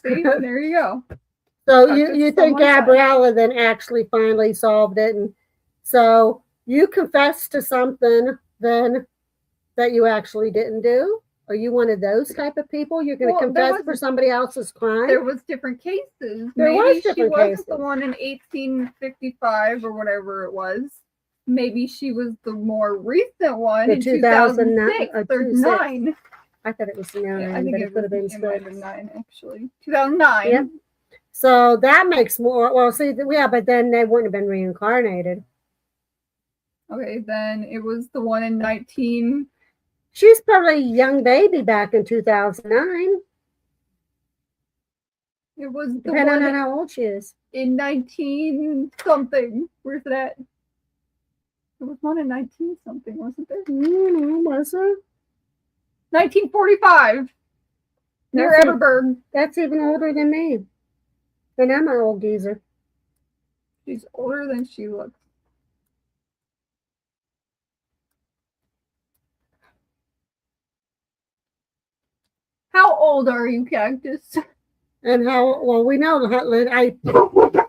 See, there you go. So you think Gabriella then actually finally solved it, and so you confessed to something then that you actually didn't do? Are you one of those type of people? You're going to confess for somebody else's crime? There was different cases. Maybe she wasn't the one in 1855 or whatever it was. Maybe she was the more recent one in 2006 or 9. I thought it was 9, I think but it could have been 9 actually. 2009. Yep. So that makes more. Well, see, yeah, but then they wouldn't have been reincarnated. Okay, then it was the one in 19. She's probably a young baby back in 2009. It was the depending one on how old she is. In 19 something. Where's it at? There was one in 19 something, wasn't there? Was there? 1945. Near Everberg. That's even older than me. And I'm an old geezer. She's older than she looks. How old are you, Cactus? And how, well, we know what are you talking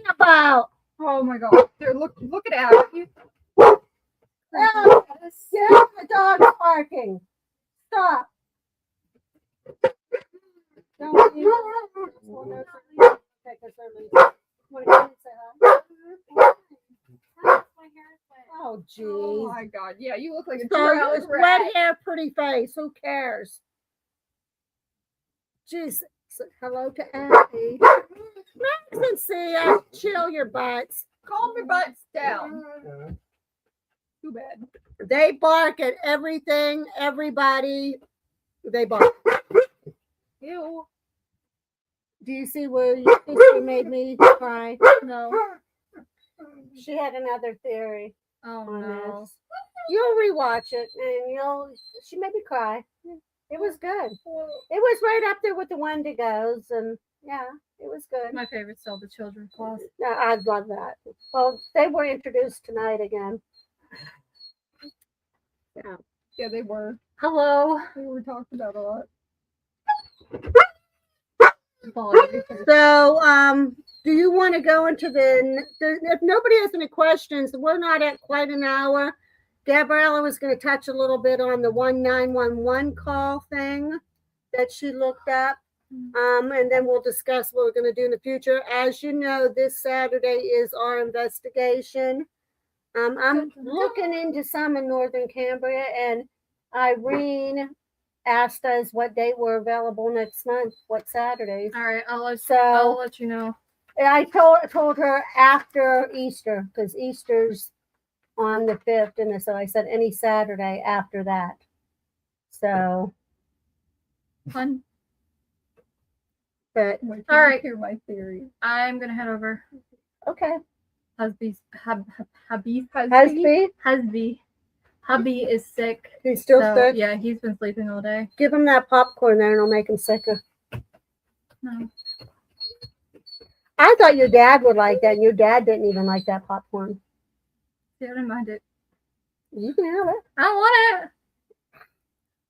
about? Oh my god. There, look at Abby. Yes, the dog's barking. Stop. Don't you? Oh, geez. Oh my god. Yeah, you look like a So, red hair, pretty face. Who cares? Jeez. So, hello to Abby. Max and Sia, chill your butts. Calm your butts down. Too bad. They bark at everything, everybody. They bark. Ew. Do you see where your sister made me cry? No. She had another theory. Oh no. This. You'll rewatch it and she made me cry. It was good. It was right up there with the Wendigos, and yeah, it was good. My favorite's still the children's class. No, I love that. Well, they were introduced tonight again. Yeah. Yeah, they were. Hello. We were talking about a lot. So, do you want to go into if nobody has any questions, we're not at quite an hour. Gabriella was going to touch a little bit on the 1911 call thing that she looked up. And then we'll discuss what we're going to do in the future. As you know, this Saturday is our investigation. I'm looking into some in northern Cambria, and Irene asked us what date we're available next month, what Saturdays. All right, I'll So let you know. I told her after Easter, because Easter's on the 5th, and so I said any Saturday after that. So, Fun. but Wait, All right. Hear my theory. I'm gonna head over. okay. Husby Hubby is sick. He's still So, sick. yeah, he's been sleeping all day. Give him that popcorn there, and it'll make him sicker. No. I thought your dad would like that. And your dad didn't even like that popcorn. Yeah, I don't mind it. You can have it. I don't want it.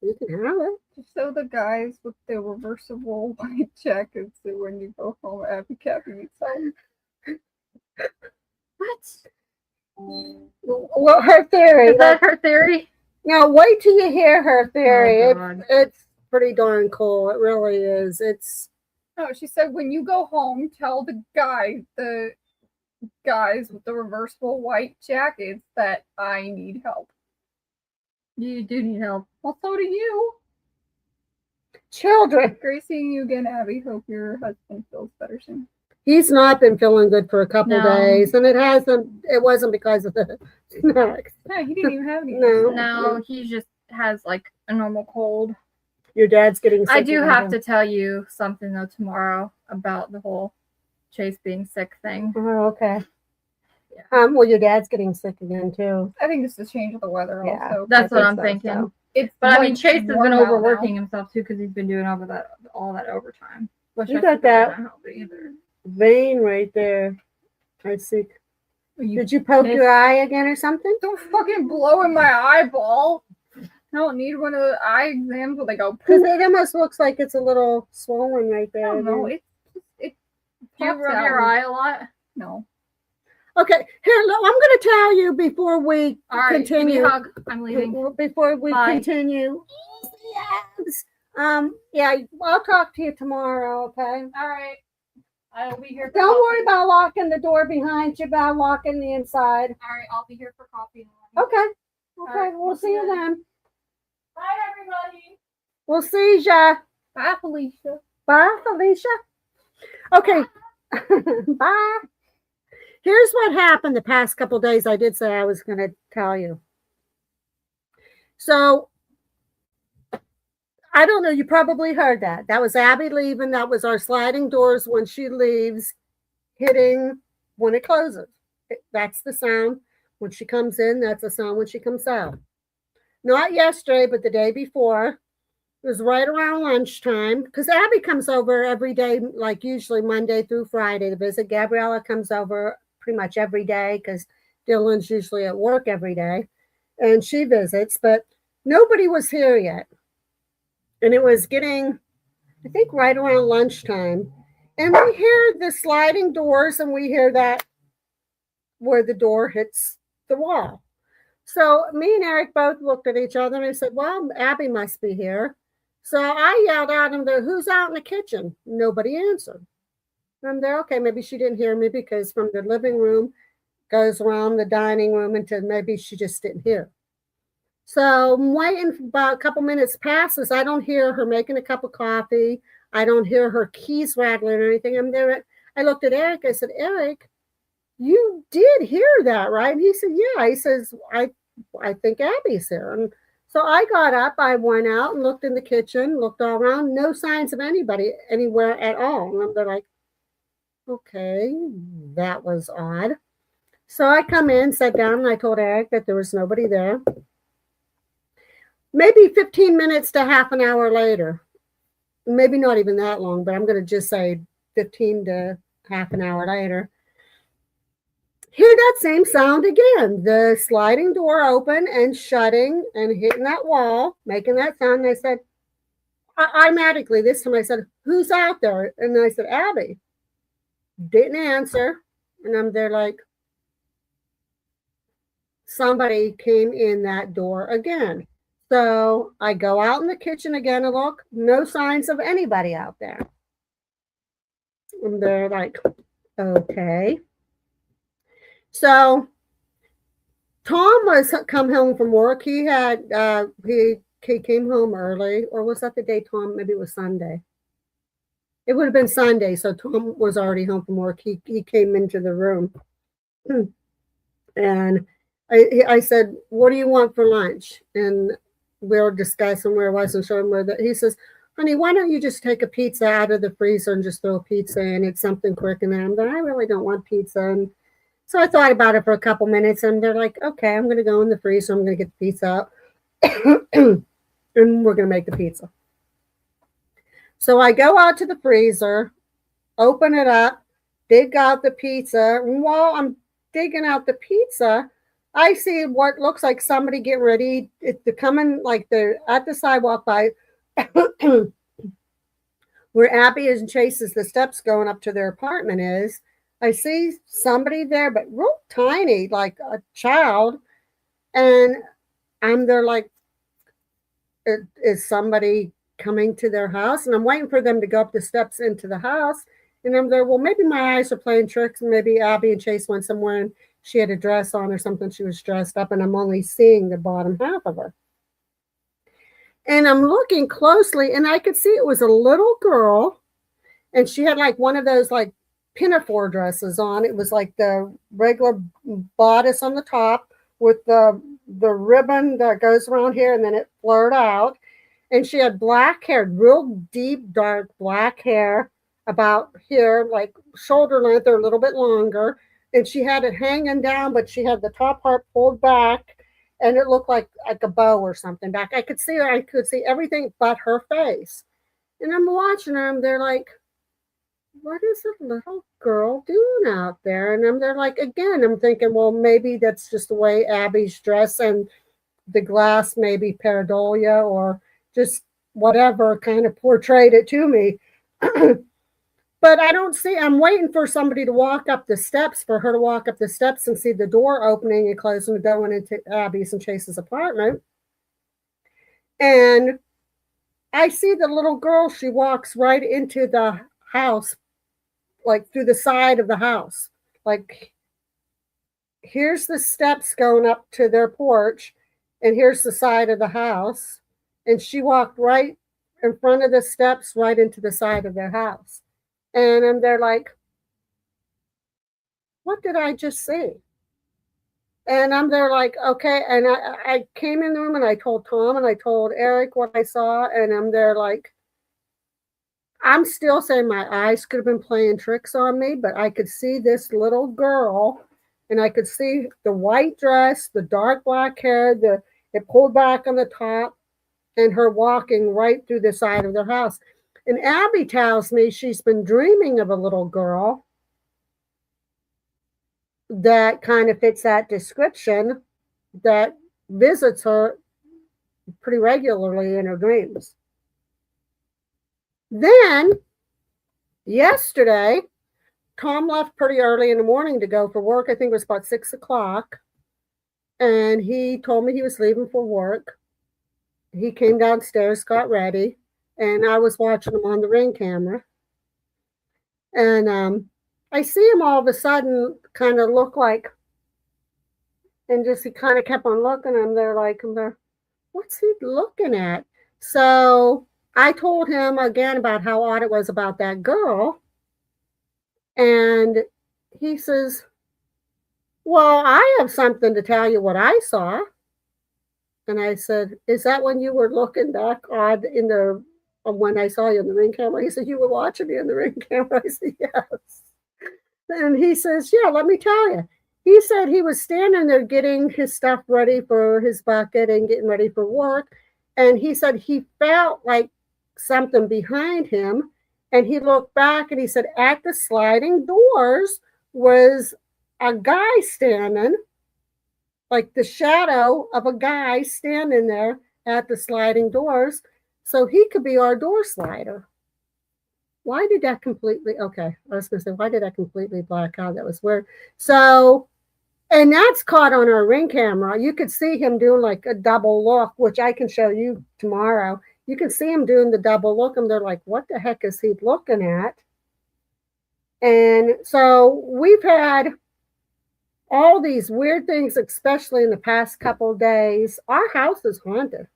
You can have it. So the guys with the reversible white jackets that when you go home, Abby Cappy eats home. What? Well, her theory. Is that her theory? Now, wait till you hear her theory. Oh, God. It's pretty darn cool. It really is. It's No, she said when you go home, tell the guys with the reversible white jackets that I need help. You do need help. Well, so do you. children. Great seeing you again, Abby. Hope your husband feels better soon. He's not been feeling good for a couple No. days, and it wasn't because of the snacks. No, he didn't even have any. No. No, he just has like a normal cold. Your dad's getting sick. I do have again. to tell you something though tomorrow about the whole Chase being sick thing. Oh, okay. Yeah. Well, your dad's getting sick again too. I think it's the change of the weather. Yeah. Also, That's what think I'm so, thinking. so. It's But I mean, like Chase has been warm out overworking now. himself too because he's been doing all that overtime. Which You I got feel that. not helping either. Vein right there. I see. You Did you poke Miss- your eye again or something? don't fucking blow in my eyeball. I don't need one of the eye exams where they go Because poof. it almost looks like it's a little swollen right I there. don't know. It Do you pops rub out. your eye a lot? No. Okay, here, look, I'm going to tell you before we All right, give me continue. a hug. I'm leaving. Before we Bye. continue. Yes. Yeah, I'll talk to you tomorrow, okay? All right. I'll be here for Don't coffee. worry about locking the door behind you, about locking the inside. All right, I'll be here for coffee. Okay. Okay, right, we'll see you then. Bye, everybody. We'll see ya. Bye, Felicia. Bye, Felicia. Okay. Bye. Here's what happened the past couple days. I did say I was going to tell you. So, I don't know. You probably heard that. That was Abby leaving. That was our sliding doors when she leaves, hitting when it closes. That's the sound when she comes in. That's the sound when she comes out. Not yesterday, but the day before. It was right around lunchtime because Abby comes over every day, like usually Monday through Friday to visit. Gabriella comes over pretty much every day because Dylan's usually at work every day and she visits, but nobody was here yet. And it was getting, I think, right around lunchtime. And we hear the sliding doors and we hear that where the door hits the wall. So me and Eric both looked at each other and I said, well, Abby must be here. So I yelled out and there, who's out in the kitchen? Nobody answered. I'm there, okay, maybe she didn't hear me because from the living room goes around the dining room until maybe she just didn't hear. So I'm waiting, about a couple minutes passes. I don't hear her making a cup of coffee. I don't hear her keys rattling or anything. I'm there. I looked at Eric. I said, Eric, you did hear that, right? And he said, yeah. He says, I think Abby's here. And so I got up, I went out and looked in the kitchen, looked all around, no signs of anybody anywhere at all. And they're like, okay, that was odd. So I come in, sat down, and I told Eric that there was nobody there. Maybe 15 minutes to half an hour later, maybe not even that long, but I'm going to just say 15 to half an hour later, hear that same sound again. The sliding door open and shutting and hitting that wall, making that sound. And I said, automatically this time I said, who's out there? And I said, Abby. Didn't answer. And I'm there like, somebody came in that door again. So I go out in the kitchen again and look, no signs of anybody out there. And they're like, okay. So Tom was come home from work. He had he came home early, or was that the day Tom? Maybe it was Sunday. It would have been Sunday, so Tom was already home from work. He came into the room, and I said, "What do you want for lunch?" And we were discussing where I wasn't sure where that. He says, "Honey, why don't you just take a pizza out of the freezer and just throw a pizza in? It's something quick." And I'm like, "I really don't want pizza." And so I thought about it for a couple minutes, and they're like, "Okay, I'm going to go in the freezer. I'm going to get the pizza out, and we're going to make the pizza." So I go out to the freezer, open it up, dig out the pizza. And while I'm digging out the pizza, I see what looks like somebody getting ready to come in, like they're at the sidewalk by where Abby and Chase's, the steps going up to their apartment is. I see somebody there, but real tiny, like a child. And I'm there like, is somebody coming to their house? And I'm waiting for them to go up the steps into the house. And I'm there, well, maybe my eyes are playing tricks. And maybe Abby and Chase went somewhere and she had a dress on or something. She was dressed up and I'm only seeing the bottom half of her. And I'm looking closely and I could see it was a little girl. And she had like one of those like pinafore dresses on. It was like the regular bodice on the top with the ribbon that goes around here and then it flared out. And she had black hair, real deep, dark black hair about here, like shoulder length or a little bit longer. And she had it hanging down, but she had the top part pulled back and it looked like a bow or something back. I could see everything but her face. And I'm watching her and they're like, what is a little girl doing out there? And I'm there like, again, I'm thinking, well, maybe that's just the way Abby's dressed and the glass maybe pareidolia or just whatever kind of portrayed it to me. But I don't see, I'm waiting for somebody to walk up the steps, for her to walk up the steps and see the door opening and closing and going into Abby's and Chase's apartment. And I see the little girl, she walks right into the house, like through the side of the house. Like, here's the steps going up to their porch, and here's the side of the house. And she walked right in front of the steps, right into the side of their house. And they're like, what did I just see? And I'm there like, okay. And I came in the room and I told Tom and I told Eric what I saw. And I'm there like, I'm still saying my eyes could have been playing tricks on me, but I could see this little girl and I could see the white dress, the dark black hair, it pulled back on the top, and her walking right through the side of their house. And Abby tells me she's been dreaming of a little girl that kind of fits that description, that visits her pretty regularly in her dreams. Then, yesterday, Tom left pretty early in the morning to go for work. I think it was about 6 o'clock. And he told me he was leaving for work. He came downstairs, got ready, and I was watching him on the Ring camera. And I see him all of a sudden kind of look like, and just he kind of kept on looking. I'm there like, what's he looking at? So I told him again about how odd it was about that girl. And he says, well, I have something to tell you what I saw. And I said, is that when you were looking back odd in the, when I saw you in the Ring camera? He said, you were watching me in the Ring camera? I said, yes. And he says, yeah, let me tell you. He said he was standing there getting his stuff ready for his bucket and getting ready for work. And he said he felt like something behind him. And he looked back and he said, at the sliding doors was a guy standing, like the shadow of a guy standing there at the sliding doors. So he could be our door slider. Why did that completely, okay, I was going to say, why did that completely black out? That was weird. So, and that's caught on our Ring camera. You could see him doing like a double look, which I can show you tomorrow. You can see him doing the double look, and they're like, what the heck is he looking at? And so we've had all these weird things, especially in the past couple of days. Our house is haunted.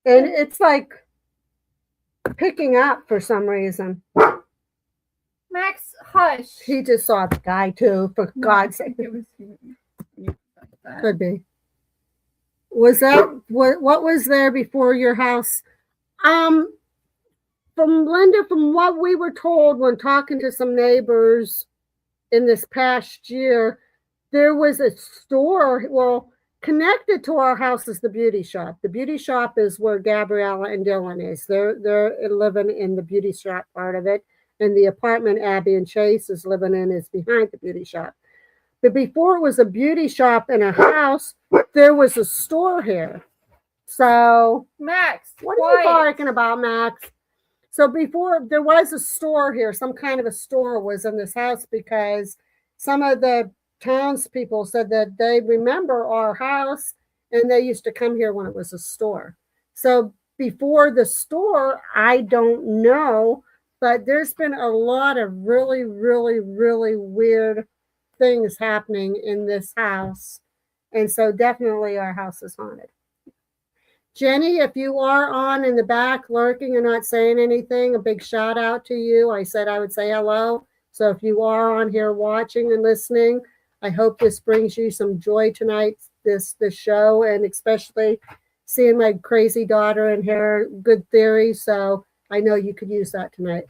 And it's like picking up for some reason. Max, hush. He just saw the guy too, for No, God's I sake. think it was you like that. Could be. Was that what was there before your house? From Linda, from what we were told when talking to some neighbors in this past year, there was a store. Well, connected to our house is the beauty shop. The beauty shop is where Gabriella and Dylan is. They're living in the beauty shop part of it, and the apartment Abby and Chase is living in is behind the beauty shop. But before it was a beauty shop and a house, there was a store here. So Max, what are you barking about, Max? So before there was a store here, some kind of a store was in this house because some of the townspeople said that they remember our house and they used to come here when it was a store. So before the store, I don't know, but there's been a lot of really, really, really weird things happening in this house. And so definitely our house is haunted. Jenny, if you are on in the back lurking and not saying anything, a big shout out to you. I said I would say hello. So if you are on here watching and listening, I hope this brings you some joy tonight, this show, and especially seeing my crazy daughter and her good theory. So I know you could use that tonight.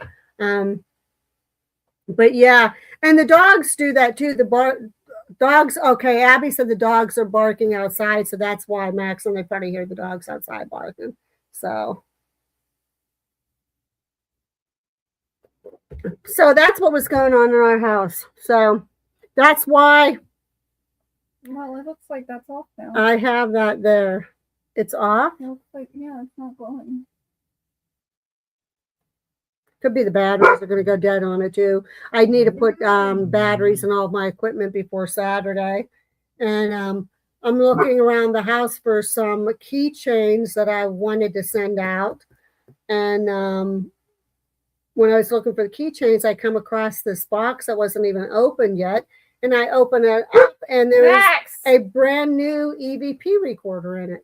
But yeah, and the dogs do that too. Dogs, okay, Abby said the dogs are barking outside, so that's why, Max, and they probably hear the dogs outside barking. So that's what was going on in our house. So that's why Well, it looks like that's off now. I have that there. It's off. It looks like, yeah, it's not glowing. Could be the batteries are going to go dead on it too. I need to put batteries in all of my equipment before Saturday. And I'm looking around the house for some keychains that I wanted to send out. And when I was looking for the keychains, I come across this box that wasn't even open yet. And I open it up and there is a brand new EVP recorder in it.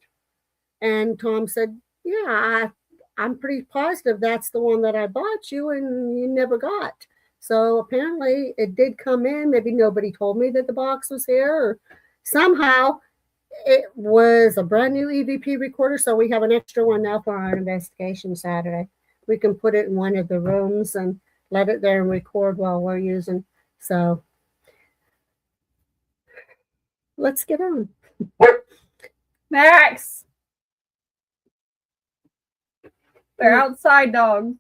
And Tom said, yeah, I'm pretty positive that's the one that I bought you and you never got. So apparently it did come in. Maybe nobody told me that the box was here, or somehow it was a brand new EVP recorder. So we have an extra one now for our investigation Saturday. We can put it in one of the rooms and let it there and record while we're using. So let's get on. Max! They're outside dogs.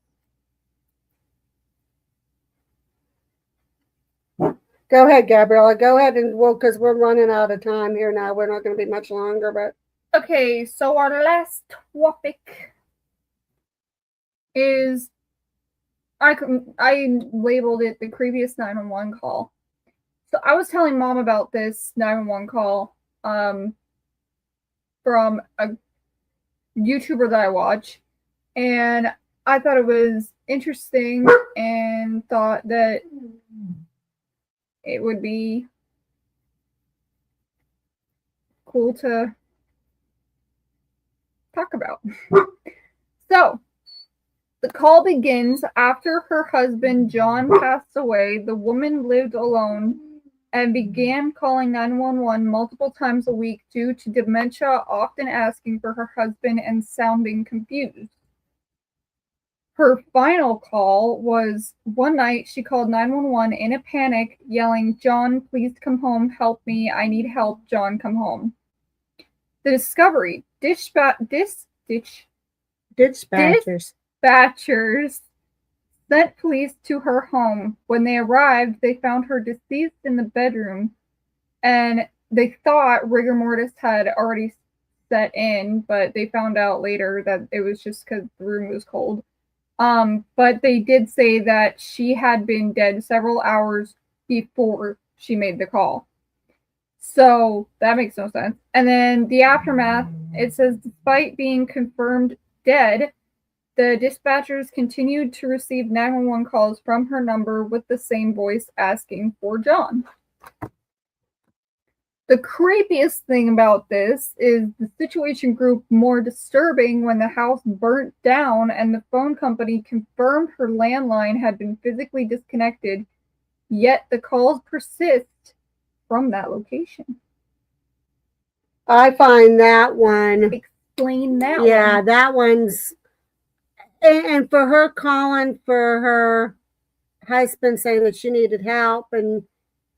Go ahead, Gabriella. Go ahead and because we're running out of time here now. We're not going to be much longer, but Okay, so our last topic is I labeled it the creepiest 911 call. So I was telling Mom about this 911 call from a YouTuber that I watch, and I thought it was interesting and thought that it would be cool to talk about. So, the call begins after her husband John passed away. The woman lived alone and began calling 911 multiple times a week due to dementia, often asking for her husband and sounding confused. Her final call was one night she called 911 in a panic, yelling, "John, please come home, help me, I need help, John, come home." The Discovery dispatchers sent police to her home. When they arrived, they found her deceased in the bedroom, and they thought rigor mortis had already set in, but they found out later that it was just because the room was cold. But they did say that she had been dead several hours before she made the call. So that makes no sense. And then the aftermath, it says, despite being confirmed dead, the dispatchers continued to receive 911 calls from her number with the same voice asking for John. The creepiest thing about this is the situation grew more disturbing when the house burnt down and the phone company confirmed her landline had been physically disconnected, yet the calls persist from that location. I find that one. Explain that Yeah, one. that one's. And for her calling for her husband saying that she needed help and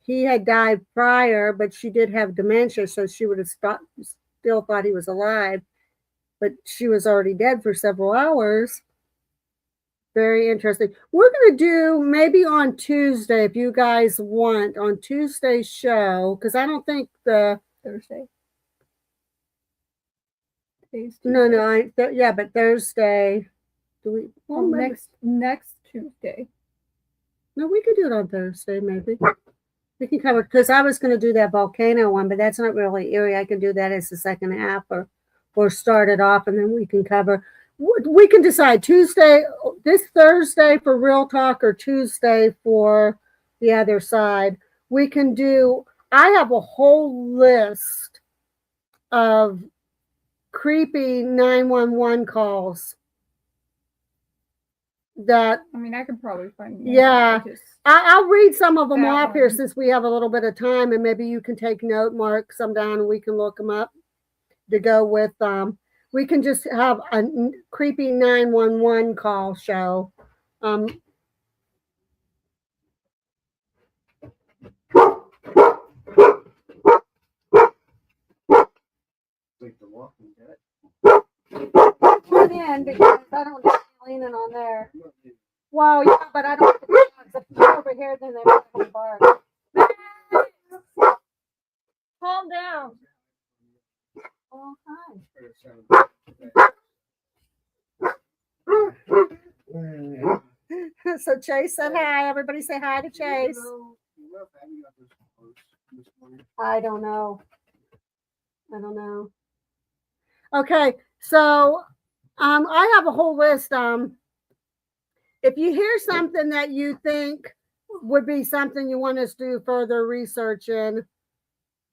he had died prior, but she did have dementia, so she would have still thought he was alive, but she was already dead for several hours. Very interesting. We're going to do maybe on Tuesday, if you guys want, on Tuesday's show, because I don't think Thursday. Yeah, but Thursday. Do we? Well, next Tuesday. No, we could do it on Thursday, maybe. We can cover, because I was going to do that volcano one, but that's not really eerie. I can do that as the second half or start it off, and then we can cover. We can decide Tuesday, this Thursday for Real Talk, or Tuesday for the other side. We can do, I have a whole list of creepy 911 calls that, I mean, I could probably find more. Yeah. I'll read some of them That off here one. since we have a little bit of time, and maybe you can take note, mark some down, and we can look them up to go with. We can just have a creepy 911 call show. Like The Walking Dead. Put in, because I don't want to be leaning on there. Well, yeah, but I don't. If you're over here, then they might bark. Calm down. Oh, hi. So Chase said hi. Everybody say hi to Chase. I don't know. Okay, so I have a whole list. If you hear something that you think would be something you want us to do further research in,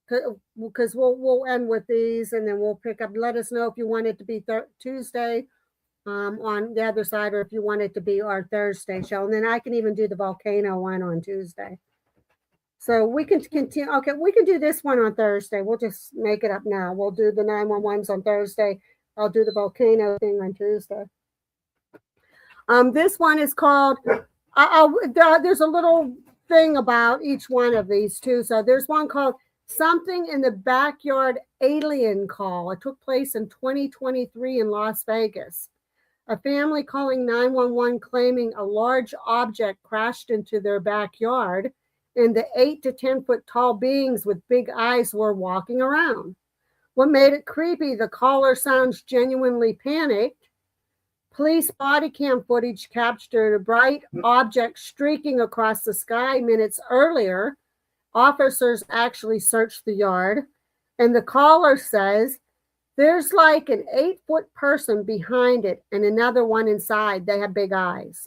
because we'll end with these and then we'll pick up. Let us know if you want it to be Tuesday on the other side, or if you want it to be our Thursday show. And then I can even do the volcano one on Tuesday. So we can continue. Okay, we can do this one on Thursday. We'll just make it up now. We'll do the 911s on Thursday. I'll do the volcano thing on Tuesday. This one is called, there's a little thing about each one of these too. So there's one called Something in the Backyard Alien Call. It took place in 2023 in Las Vegas. A family calling 911 claiming a large object crashed into their backyard and the 8 to 10 foot tall beings with big eyes were walking around. What made it creepy, the caller sounds genuinely panicked. Police body cam footage captured a bright object streaking across the sky minutes earlier. Officers actually searched the yard, and the caller says there's like an 8-foot person behind it and another one inside. They have big eyes.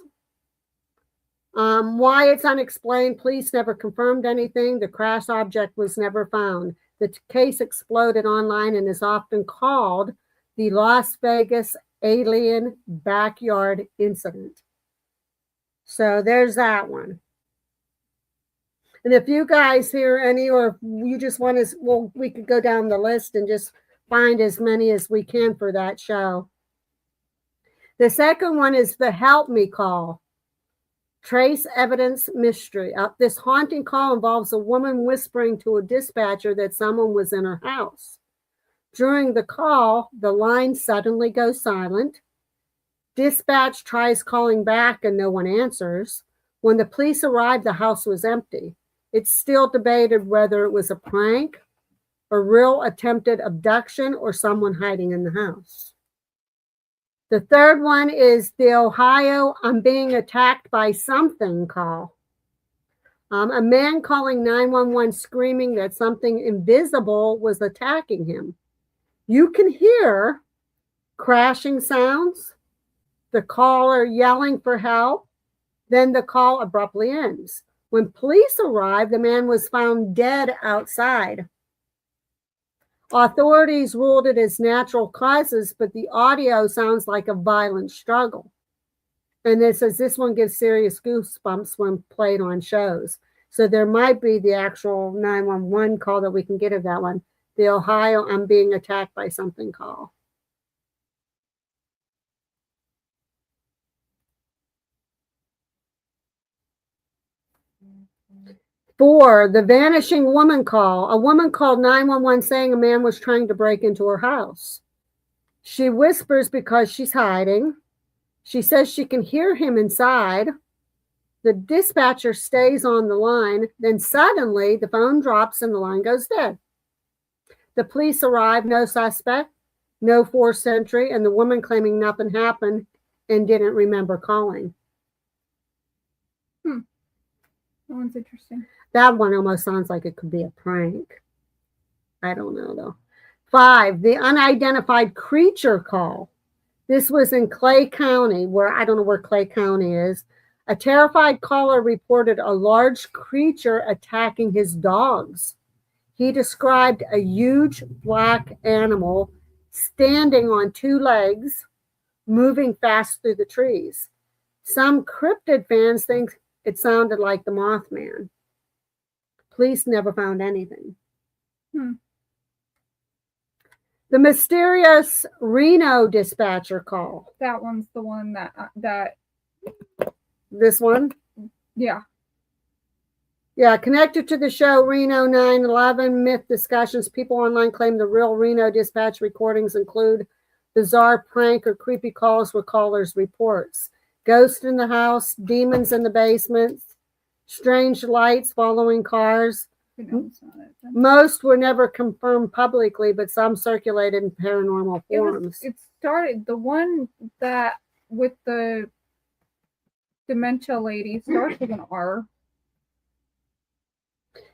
Why it's unexplained, police never confirmed anything. The crash object was never found. The case exploded online and is often called the Las Vegas Alien Backyard Incident. So there's that one. And if you guys hear any, or if you just want to, well, we could go down the list and just find as many as we can for that show. The second one is the Help Me Call. Trace evidence mystery. This haunting call involves a woman whispering to a dispatcher that someone was in her house. During the call, the line suddenly goes silent. Dispatch tries calling back and no one answers. When the police arrived, the house was empty. It's still debated whether it was a prank, a real attempted abduction, or someone hiding in the house. The third one is the Ohio I'm being attacked by something call. A man calling 911 screaming that something invisible was attacking him. You can hear crashing sounds, the caller yelling for help, then the call abruptly ends. When police arrived, the man was found dead outside. Authorities ruled it as natural causes, but the audio sounds like a violent struggle. And it says this one gives serious goosebumps when played on shows. So there might be the actual 911 call that we can get of that one. The Ohio, I'm being attacked by something call. Four, the vanishing woman call. A woman called 911 saying a man was trying to break into her house. She whispers because she's hiding. She says she can hear him inside. The dispatcher stays on the line. Then suddenly the phone drops and the line goes dead. The police arrive, no suspect, no forced entry, and the woman claiming nothing happened and didn't remember calling. That one's interesting. That one almost sounds like it could be a prank. I don't know, though. 5, the unidentified creature call. This was in Clay County, where I don't know where Clay County is. A terrified caller reported a large creature attacking his dogs. He described a huge black animal standing on 2 legs, moving fast through the trees. Some cryptid fans think it sounded like the Mothman. Police never found anything. The mysterious Reno dispatcher call. That one's the one that This one? yeah. Yeah, connected to the show Reno 9/11 myth discussions, people online claim the real Reno dispatch recordings include bizarre prank or creepy calls with callers' reports. Ghosts in the house, demons in the basement, strange lights following cars. Most were never confirmed publicly, but some circulated in paranormal forums. It started, the one that with the dementia lady starts with an R.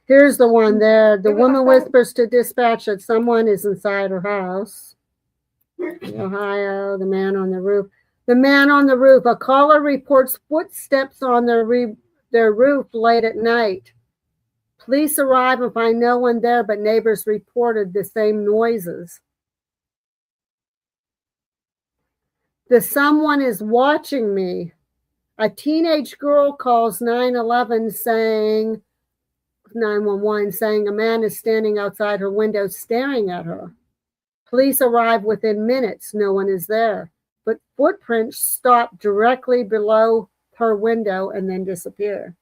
Here's the one there. The It was- woman whispers to dispatch that someone is inside her house. Ohio, the man on the roof. The man on the roof. A caller reports footsteps on their roof late at night. Police arrive and find no one there, but neighbors reported the same noises. The someone is watching me. A teenage girl calls 911 saying 911 saying a man is standing outside her window staring at her. Police arrive within minutes. No one is there, but footprints stop directly below her window and then disappear.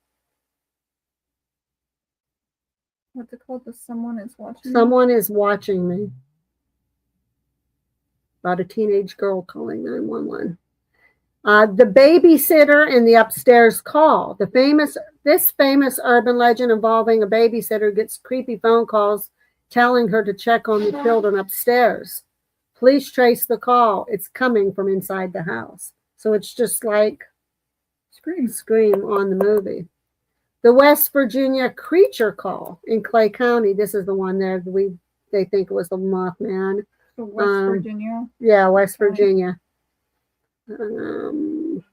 What's it called? The someone is watching. Someone is watching me. About a teenage girl calling 911. The babysitter in the upstairs call. This famous urban legend involving a babysitter gets creepy phone calls telling her to check on the children upstairs. Police trace the call. It's coming from inside the house. So it's just like Scream on the movie. The West Virginia creature call in Clay County. This is the one there. They think it was the Mothman. So West Virginia. Yeah, West Virginia. The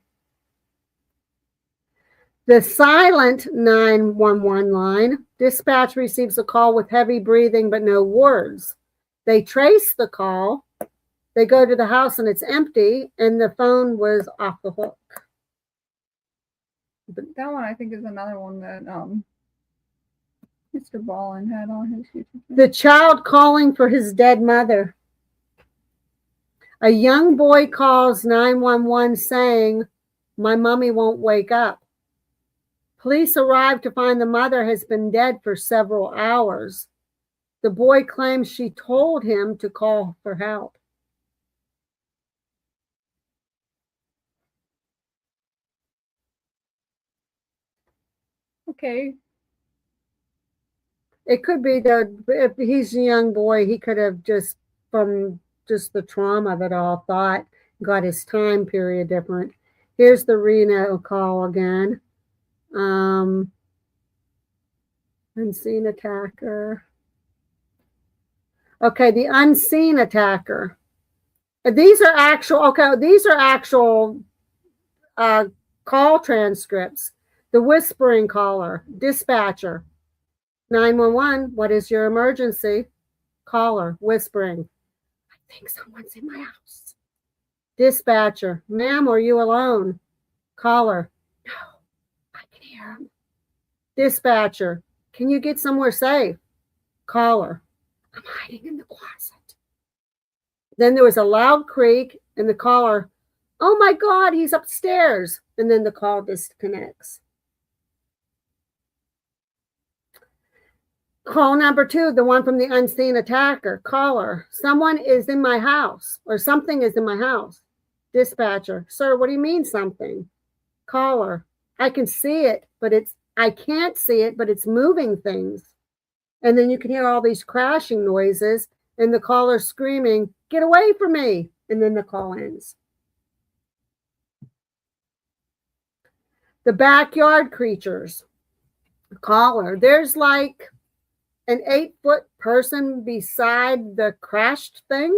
silent 911 line. Dispatch receives a call with heavy breathing but no words. They trace the call. They go to the house and it's empty, and the phone was off the hook. That one I think is another one that Mr. Ballin had on his YouTube. The child calling for his dead mother. A young boy calls 911 saying, "My mommy won't wake up." Police arrive to find the mother has been dead for several hours. The boy claims she told him to call for help. Okay. It could be that if he's a young boy, he could have just, from just the trauma of it all, got his time period different. Here's the Reno call again. Unseen attacker. Okay, the unseen attacker. These are actual call transcripts. The whispering caller, dispatcher. 911, what is your emergency? Caller, whispering, I think someone's in my house. Dispatcher, ma'am, are you alone? Caller, no, I can hear him. Dispatcher, can you get somewhere safe? Caller, I'm hiding in the closet. Then there was a loud creak, and the caller, oh my God, he's upstairs. And then the call disconnects. Call number 2, the one from the unseen attacker. Caller, someone is in my house, or something is in my house. Dispatcher, sir, what do you mean something? Caller, I can see it, but I can't see it, but it's moving things. And then you can hear all these crashing noises and the caller screaming, get away from me. And then the call ends. The backyard creatures. Caller, there's like an 8-foot person beside the crashed thing.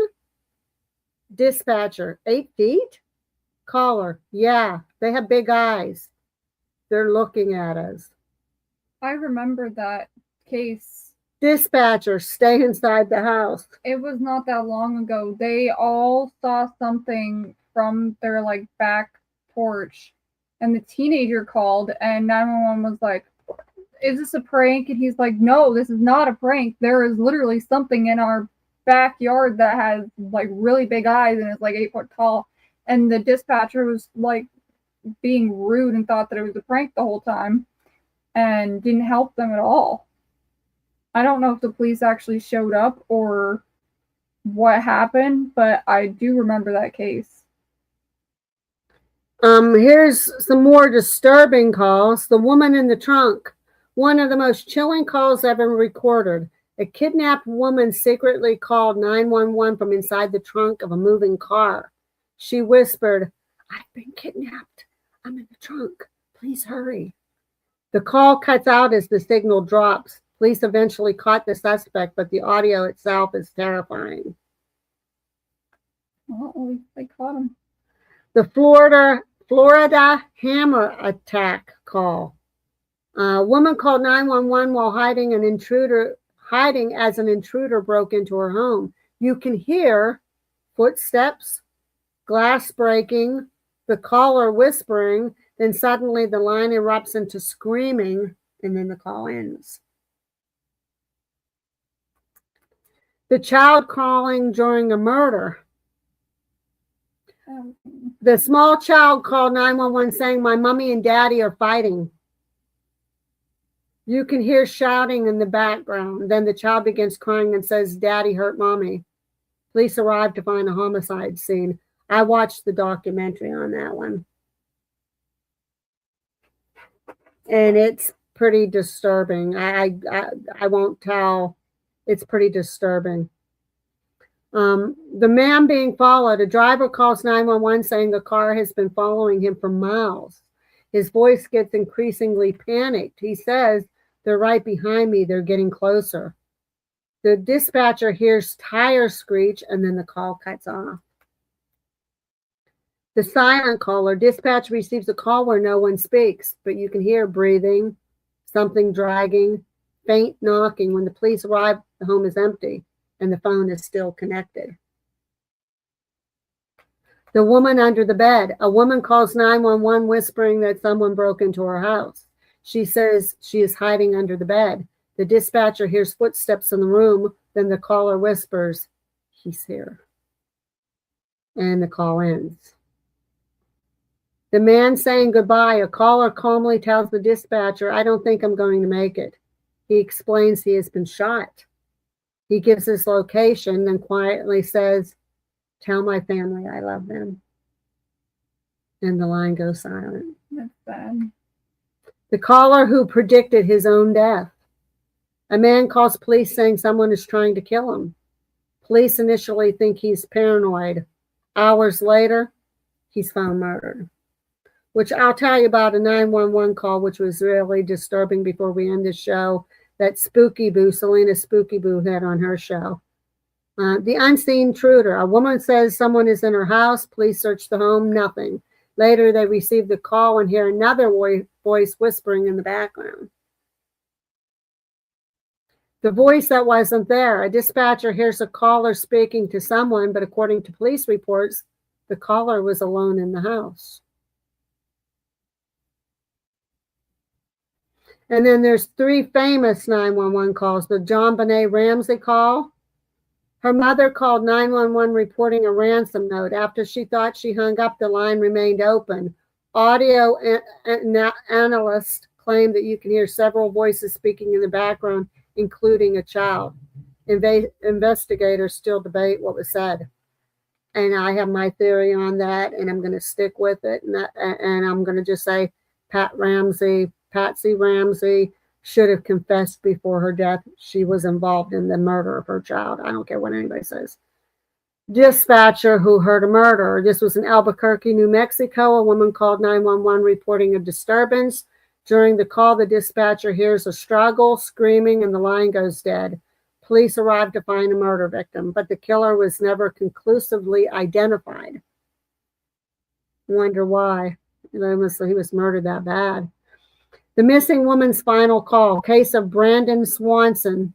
Dispatcher, 8 feet? Caller, yeah, they have big eyes. They're looking at us. I remember that case. Dispatcher, stay inside the house. It was not that long ago. They all saw something from their like back porch, and the teenager called, and 911 was like, is this a prank? And he's like, no, this is not a prank. There is literally something in our backyard that has like really big eyes and is like 8 foot tall. And the dispatcher was like being rude and thought that it was a prank the whole time and didn't help them at all. I don't know if the police actually showed up or what happened, but I do remember that case. Here's some more disturbing calls. The woman in the trunk. One of the most chilling calls ever recorded. A kidnapped woman secretly called 911 from inside the trunk of a moving car. She whispered, I've been kidnapped. I'm in the trunk. Please hurry. The call cuts out as the signal drops. Police eventually caught the suspect, but the audio itself is terrifying. Well, at least they caught him. The Florida hammer attack call. A woman called 911 while hiding as an intruder broke into her home. You can hear footsteps, glass breaking, the caller whispering, then suddenly the line erupts into screaming, and then the call ends. The child calling during a murder. The small child called 911 saying, my mommy and daddy are fighting. You can hear shouting in the background. Then the child begins crying and says, daddy hurt mommy. Police arrive to find a homicide scene. I watched the documentary on that one. And it's pretty disturbing. I won't tell. It's pretty disturbing. The man being followed, a driver calls 911 saying the car has been following him for miles. His voice gets increasingly panicked. He says, they're right behind me. They're getting closer. The dispatcher hears tires screech, and then the call cuts off. The silent caller. Dispatch receives a call where no one speaks, but you can hear breathing, something dragging, faint knocking. When the police arrive, the home is empty, and the phone is still connected. The woman under the bed. A woman calls 911 whispering that someone broke into her house. She says she is hiding under the bed. The dispatcher hears footsteps in the room. Then the caller whispers, he's here. And the call ends. The man saying goodbye. A caller calmly tells the dispatcher, I don't think I'm going to make it. He explains he has been shot. He gives his location and quietly says, tell my family I love them. And the line goes silent. That's bad. The caller who predicted his own death. A man calls police saying someone is trying to kill him. Police initially think he's paranoid. Hours later, he's found murdered. Which I'll tell you about a 911 call, which was really disturbing before we end the show, that Spooky Boo, Selena Spooky Boo, had on her show. The unseen intruder. A woman says someone is in her house. Police search the home. Nothing. Later, they receive the call and hear another voice whispering in the background. The voice that wasn't there. A dispatcher hears a caller speaking to someone, but according to police reports, the caller was alone in the house. And then there's 3 famous 911 calls. The John Benet Ramsey call. Her mother called 911 reporting a ransom note. After she thought she hung up, the line remained open. Audio analysts claim that you can hear several voices speaking in the background, including a child. Investigators still debate what was said. And I have my theory on that, and I'm going to stick with it. And I'm going to just say Patsy Ramsey should have confessed before her death. She was involved in the murder of her child. I don't care what anybody says. Dispatcher who heard a murder. This was in Albuquerque, New Mexico. A woman called 911 reporting a disturbance. During the call, the dispatcher hears a struggle, screaming, and the line goes dead. Police arrived to find a murder victim, but the killer was never conclusively identified. Wonder why. He was murdered that bad. The missing woman's final call, case of Brandon Swanson.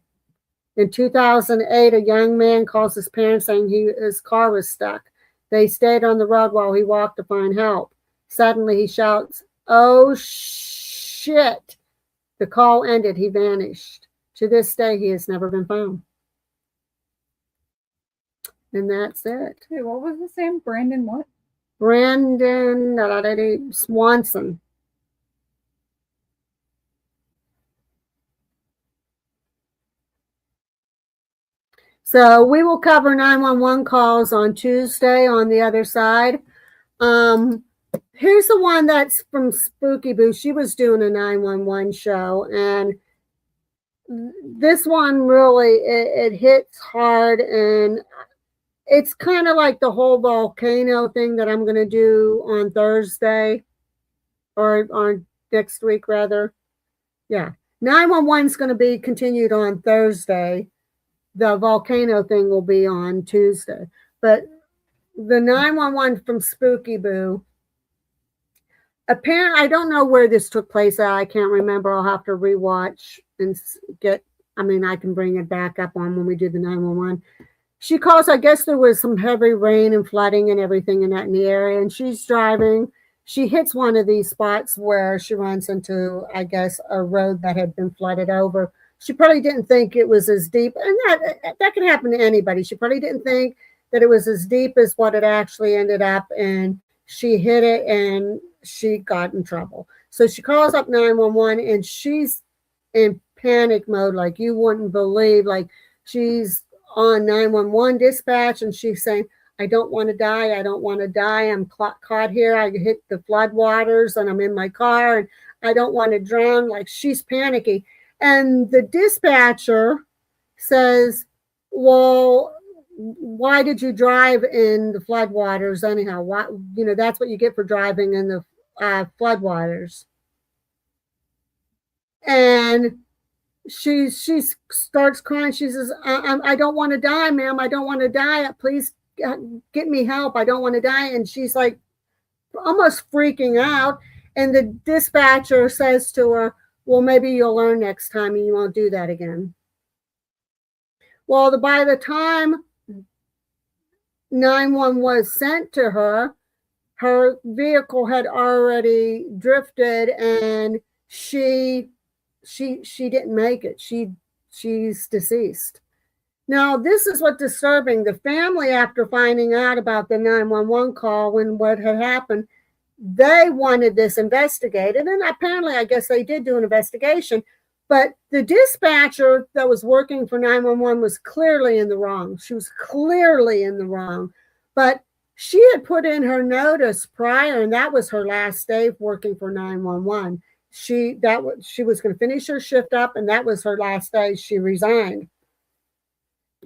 In 2008, a young man calls his parents saying his car was stuck. They stayed on the road while he walked to find help. Suddenly he shouts, "Oh, shit." The call ended. He vanished. To this day, he has never been found. And that's it. Wait, what was his name? Brandon what? Brandon Swanson. So we will cover 911 calls on Tuesday on the other side. Here's the one that's from Spooky Boo. She was doing a 911 show, and this one really, it hits hard, and it's kind of like the whole volcano thing that I'm going to do on Thursday, or on next week, rather. Yeah. 911 is going to be continued on Thursday. The volcano thing will be on Tuesday. But the 911 from Spooky Boo, apparently, I don't know where this took place at. I can't remember. I'll have to rewatch and I can bring it back up on when we do the 911. She calls, I guess there was some heavy rain and flooding and everything in the area, and she's driving. She hits one of these spots where she runs into, I guess, a road that had been flooded over. She probably didn't think it was as deep, and that can happen to anybody. She probably didn't think that it was as deep as what it actually ended up, and she hit it, and she got in trouble. So she calls up 911, and she's in panic mode like you wouldn't believe. Like, she's on 911 dispatch, and she's saying, "I don't want to die. I don't want to die. I'm caught here. I hit the flood waters, and I'm in my car, and I don't want to drown." Like, she's panicky. And the dispatcher says, "Well, why did you drive in the floodwaters anyhow? Why, that's what you get for driving in the floodwaters." And she starts crying. She says, I don't want to die, ma'am. I don't want to die. Please get me help. I don't want to die." And she's like almost freaking out. And the dispatcher says to her, "Well, maybe you'll learn next time and you won't do that again." Well, by the time 911 was sent to her, her vehicle had already drifted, and she didn't make it. She's deceased. Now, this is what's disturbing. The family, after finding out about the 911 call when what had happened, they wanted this investigated, and apparently, I guess they did do an investigation, but the dispatcher that was working for 911 was clearly in the wrong. She was clearly in the wrong, but she had put in her notice prior, and that was her last day working for 911. She was going to finish her shift up, and that was her last day. She resigned.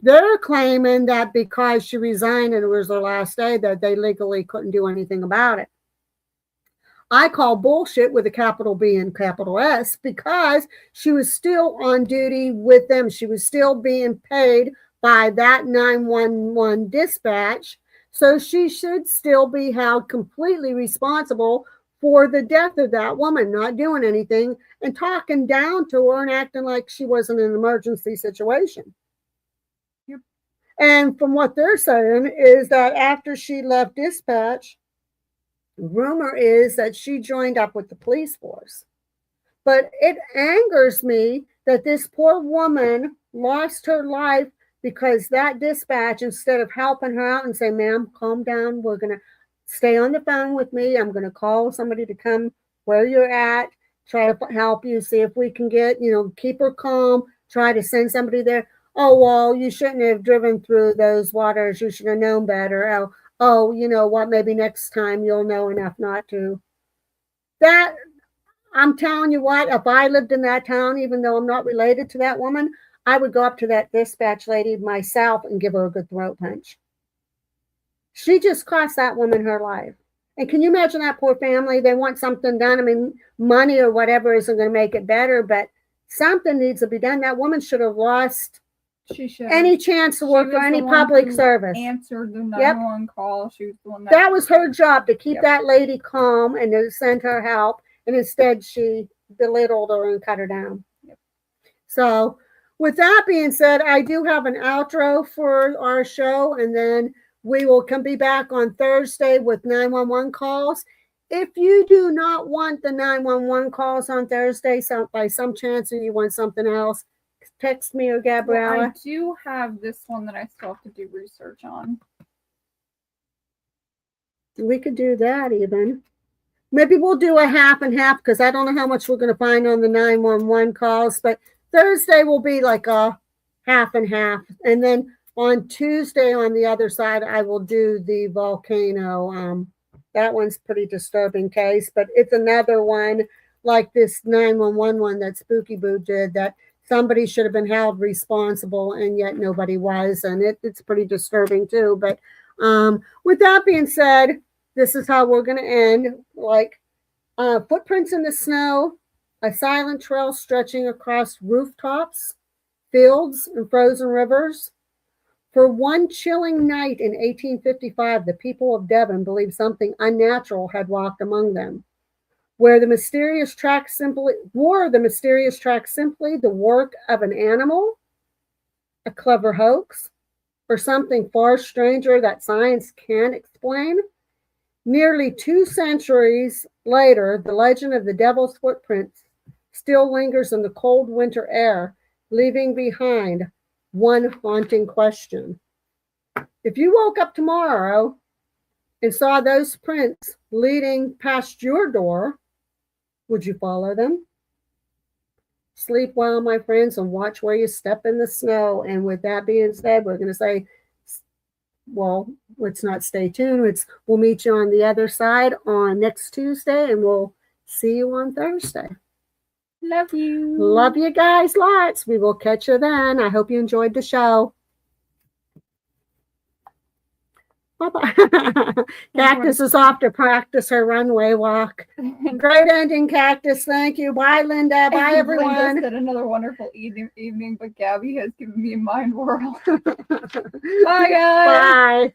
They're claiming that because she resigned and it was her last day, that they legally couldn't do anything about it. I call bullshit with a capital B and capital S, because she was still on duty with them. She was still being paid by that 911 dispatch. So she should still be held completely responsible for the death of that woman, not doing anything and talking down to her and acting like she wasn't an emergency situation. Yep. And from what they're saying is that after she left dispatch, rumor is that she joined up with the police force. But it angers me that this poor woman lost her life because that dispatch, instead of helping her out and say, ma'am, calm down, we're going to stay on the phone with me. I'm going to call somebody to come where you're at, try to help you, see if we can get, keep her calm, try to send somebody there. Oh, well, you shouldn't have driven through those waters. You should have known better. Oh, you know what? Maybe next time you'll know enough not to. That, I'm telling you what, if I lived in that town, even though I'm not related to that woman, I would go up to that dispatch lady myself and give her a good throat punch. She just cost that woman her life. And can you imagine that poor family? They want something done. I mean, money or whatever isn't going to make it better, but something needs to be done. That woman should have lost any chance to work for any public service. Answered the 911 call. She was the one that was her job, to keep that lady calm and to send her help. And instead, she belittled her and cut her down. Yep. So, with that being said, I do have an outro for our show, and then we will be back on Thursday with 911 calls. If you do not want the 911 calls on Thursday, by some chance, and you want something else, text me or Gabriella. Well, I do have this one that I still have to do research on. We could do that even. Maybe we'll do a half and half because I don't know how much we're going to find on the 911 calls, but Thursday will be like a half and half. And then on Tuesday on the other side, I will do the volcano. That one's pretty disturbing case, but it's another one like this 911 one that Spooky Boo did, that somebody should have been held responsible and yet nobody was. And it's pretty disturbing too. But with that being said, this is how we're going to end. Like footprints in the snow, a silent trail stretching across rooftops, fields, and frozen rivers. For one chilling night in 1855, the people of Devon believed something unnatural had walked among them. Were the mysterious tracks simply the work of an animal, a clever hoax, or something far stranger that science can't explain? Nearly 2 centuries later, the legend of the Devil's Footprints still lingers in the cold winter air, leaving behind one haunting question. If you woke up tomorrow and saw those prints leading past your door, would you follow them? Sleep well, my friends, and watch where you step in the snow. And with that being said, we're going to say, well, let's not stay tuned. We'll meet you on the other side on next Tuesday, and we'll see you on Thursday. Love you. Love you guys lots. We will catch you then. I hope you enjoyed the show. Bye-bye. Cactus is off to practice her runway walk. Great ending, Cactus. Thank you. Bye, Linda. Bye, everyone. Linda said another wonderful evening, but Gabby has given me a mind whirl. Bye, guys. Bye.